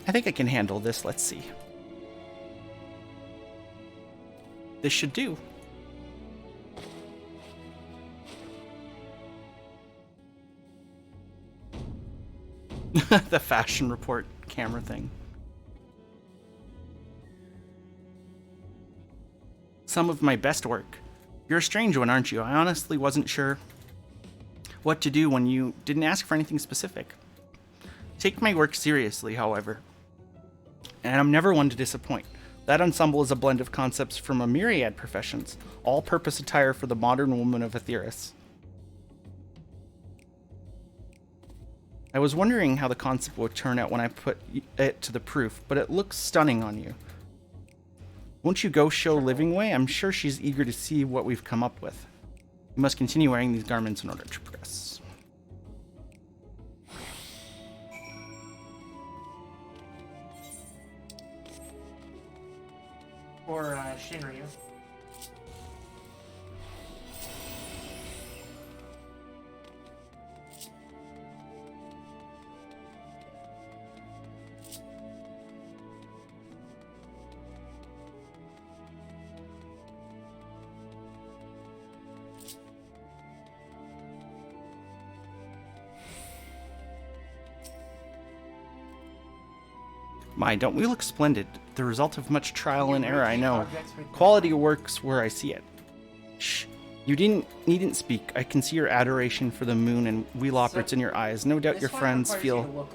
I think I can handle this. Let's see. This should do. The fashion report camera thing. Some of my best work. You're a strange one, aren't you? I honestly wasn't sure what to do when you didn't ask for anything specific. Take my work seriously, however, and I'm never one to disappoint. That ensemble is a blend of concepts from a myriad professions, all-purpose attire for the modern woman of Aetheris. I was wondering how the concept would turn out when I put it to the proof, but it looks stunning on you. Won't you go show Living Way? I'm sure she's eager to see what we've come up with. You must continue wearing these garments in order to progress. Or Shinryu. My, don't we look splendid? The result of much trial and error, I know. Quality works where I see it. Shh. You needn't speak. I can see your adoration for the moon and wheel operates in your eyes. No doubt your friends feel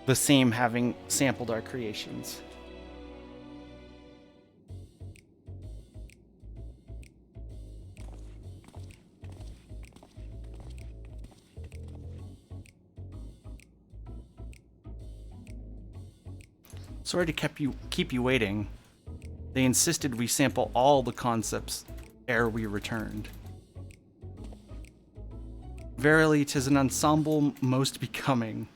the same having sampled our creations. Sorry to keep you waiting. They insisted we sample all the concepts ere we returned. Verily, 'tis an ensemble most becoming.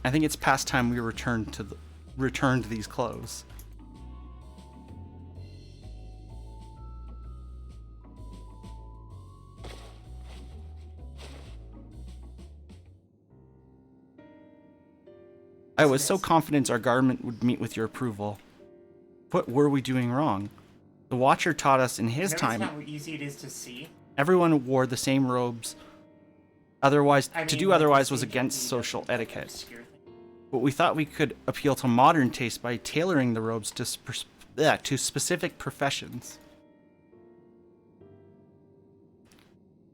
I think it's past time we returned these clothes. I was so confident our garment would meet with your approval. What were we doing wrong? The Watcher taught us in his time how easy it is to see. everyone wore the same robes. Otherwise, I to mean, do like, otherwise the was same against thing, social just etiquette. obscure thing. But we thought we could appeal to modern taste by tailoring the robes to specific professions.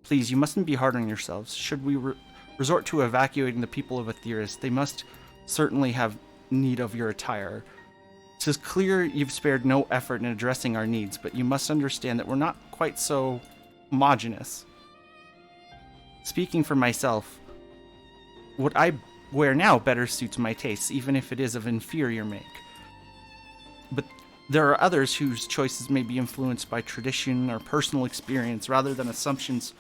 Please, you mustn't be hard on yourselves. Should we resort to evacuating the people of Aetheris, they must certainly have need of your attire. It is clear you've spared no effort in addressing our needs, but you must understand that we're not quite so homogeneous. Speaking for myself, what I wear now better suits my tastes, even if it is of inferior make. But there are others whose choices may be influenced by tradition or personal experience rather than assumptions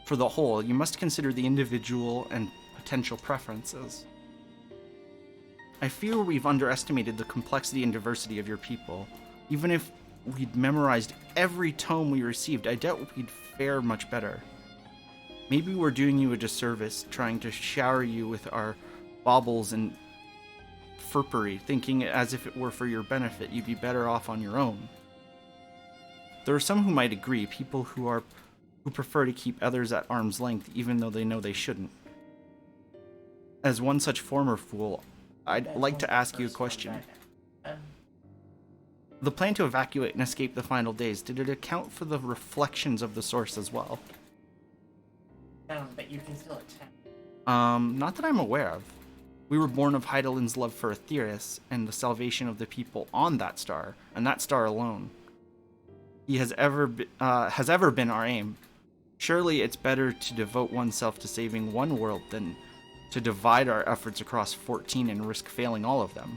for the whole. You must consider the individual and potential preferences. I fear we've underestimated the complexity and diversity of your people. Even if we'd memorized every tome we received, I doubt we'd fare much better. Maybe we're doing you a disservice trying to shower you with our baubles and furpery, thinking as if it were for your benefit you'd be better off on your own. There are some who might agree, people who prefer to keep others at arm's length even though they know they shouldn't. As one such former fool, I'd like to ask you a question. The plan to evacuate and escape the final days, did it account for the reflections of the source as well? But you can still attack. Not that I'm aware of. We were born of Heidelin's love for Aetheris and the salvation of the people on that star, and that star alone. He has ever been our aim. Surely it's better to devote oneself to saving one world than to divide our efforts across 14 and risk failing all of them.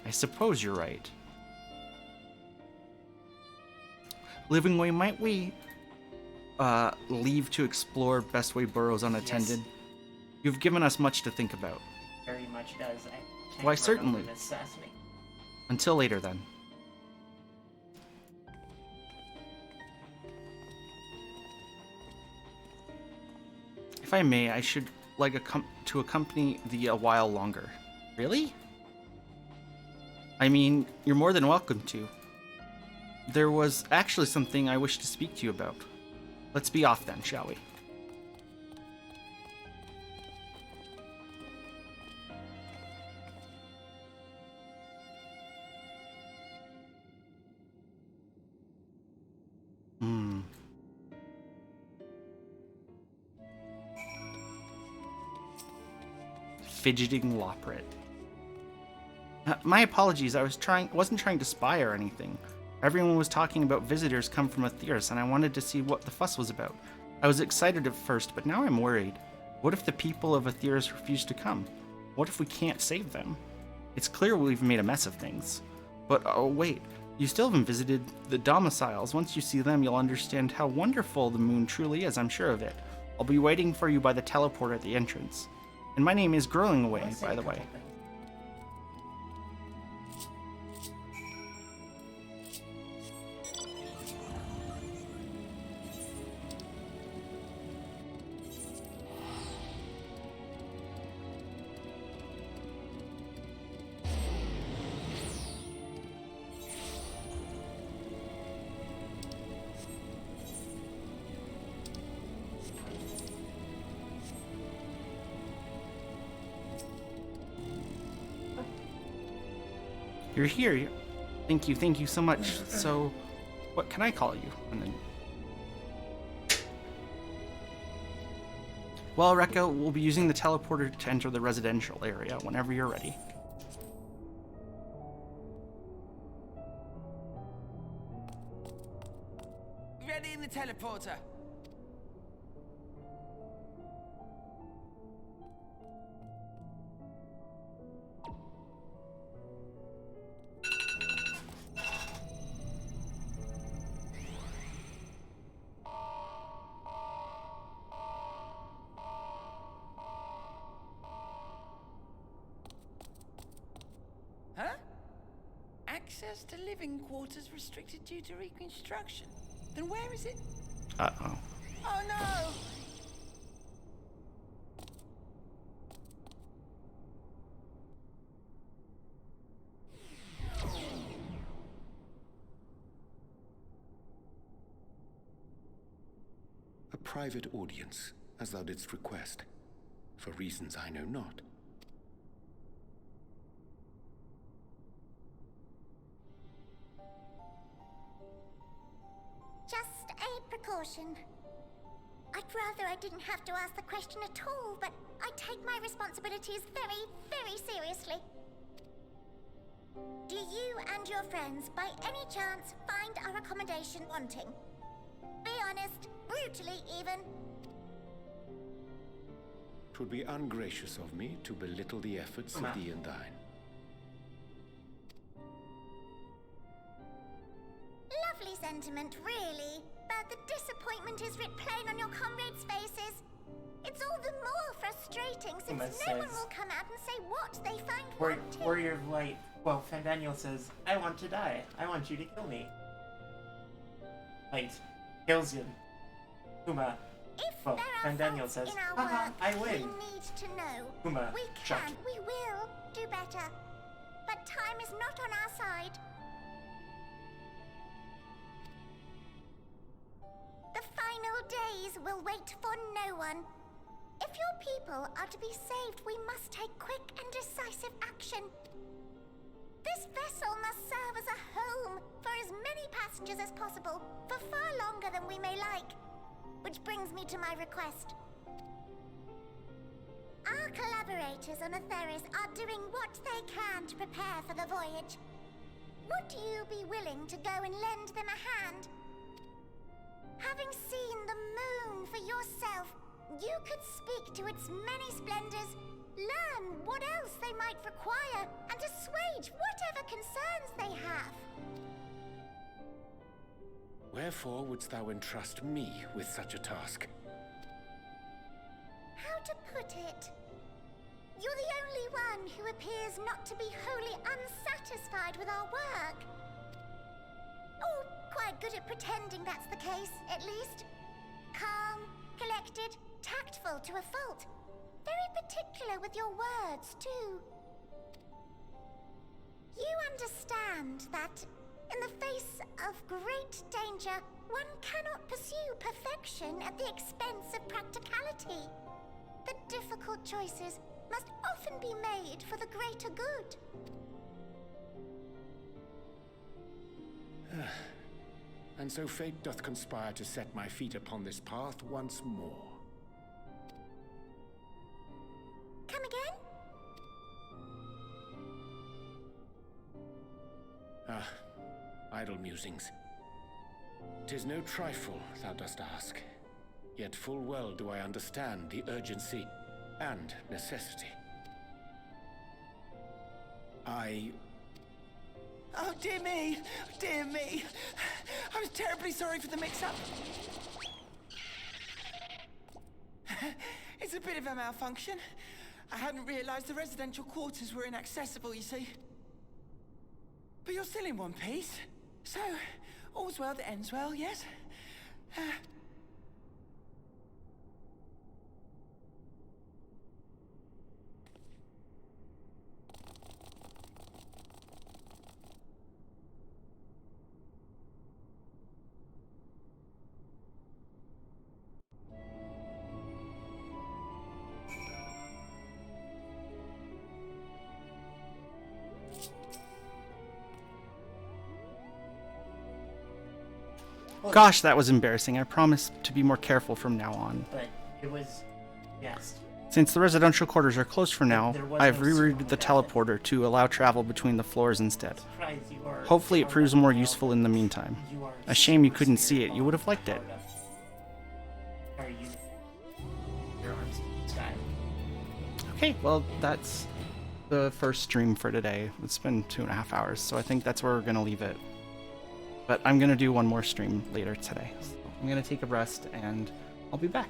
I suppose you're right. Livingway, might we leave to explore Bestway Burrows unattended? Yes. You've given us much to think about. Very much does. I can't Why, run certainly. over this assassinate. Until later, then. If I may, I should like to accompany thee a while longer. Really? I mean, you're more than welcome to. There was actually something I wish to speak to you about. Let's be off then, shall we? Fidgeting Loprit. My apologies, wasn't trying to spy or anything. Everyone was talking about visitors come from Aetheris, and I wanted to see what the fuss was about. I was excited at first, but now I'm worried. What if the people of Aetheris refuse to come? What if we can't save them? It's clear we've made a mess of things. But oh wait, you still haven't visited the domiciles. Once you see them, you'll understand how wonderful the moon truly is, I'm sure of it. I'll be waiting for you by the teleport at the entrance. And my name is Growing Away, by the way. You're here. Thank you so much. So, what can I call you? And then... Well, Rekka, we'll be using the teleporter to enter the residential area whenever you're ready. Ready in the teleporter. Huh? Access to living quarters restricted due to reconstruction. Then where is it? Uh-oh. Oh no! A private audience, as thou didst request, for reasons I know not. Just a precaution. I'd rather I didn't have to ask the question at all, but I take my responsibilities very, very seriously. Do you and your friends, by any chance, find our accommodation wanting? Be honest, brutally even. 'Twould be ungracious of me to belittle the efforts of thee and thine. Lovely sentiment, really. But the disappointment is writ plain on your comrades' faces. It's all the more frustrating since no one will come out and say what they find wanting. Warrior of Light. Well, Fandaniel says, I want to die. I want you to kill me. Light kills him. Kuma. If Well, there are Fandaniel faults says, in our haha, work, I win. we need to know. Kuma, We shut. can, we will do better. But time is not on our side. The final days will wait for no one. If your people are to be saved, we must take quick and decisive action. This vessel must serve as a home for as many passengers as possible, for far longer than we may like. Which brings me to my request. Our collaborators on Aetheris are doing what they can to prepare for the voyage. Would you be willing to go and lend them a hand? Having seen the moon for yourself, you could speak to its many splendors, learn what else they might require, and assuage whatever concerns they have. Wherefore wouldst thou entrust me with such a task? How to put it? You're the only one who appears not to be wholly unsatisfied with our work. Or quite good at pretending that's the case, at least. Calm, collected, tactful to a fault. Very particular with your words, too. You understand that, in the face of great danger, one cannot pursue perfection at the expense of practicality. The difficult choices must often be made for the greater good. And so fate doth conspire to set my feet upon this path once more. Come again? Idle musings. 'Tis no trifle thou dost ask, yet full well do I understand the urgency and necessity. Oh, dear me! Dear me! I'm terribly sorry for the mix-up. It's a bit of a malfunction. I hadn't realized the residential quarters were inaccessible, you see. But you're still in one piece. So, all's well that ends well, yes? Gosh, that was embarrassing. I promise to be more careful from now on. But it was, yes. Since the residential quarters are closed for now, There was I have no rerouted the signal teleporter to allow travel between the floors instead. Surprise, you are. Hopefully it proves more useful in the meantime. You are A shame you super couldn't see it. spirit You would have liked it. powered up. Are you? Your arms to the sky. Okay, well, that's the first stream for today. It's been 2.5 hours, so I think that's where we're going to leave it. But I'm going to do one more stream later today. So I'm going to take a rest, and I'll be back.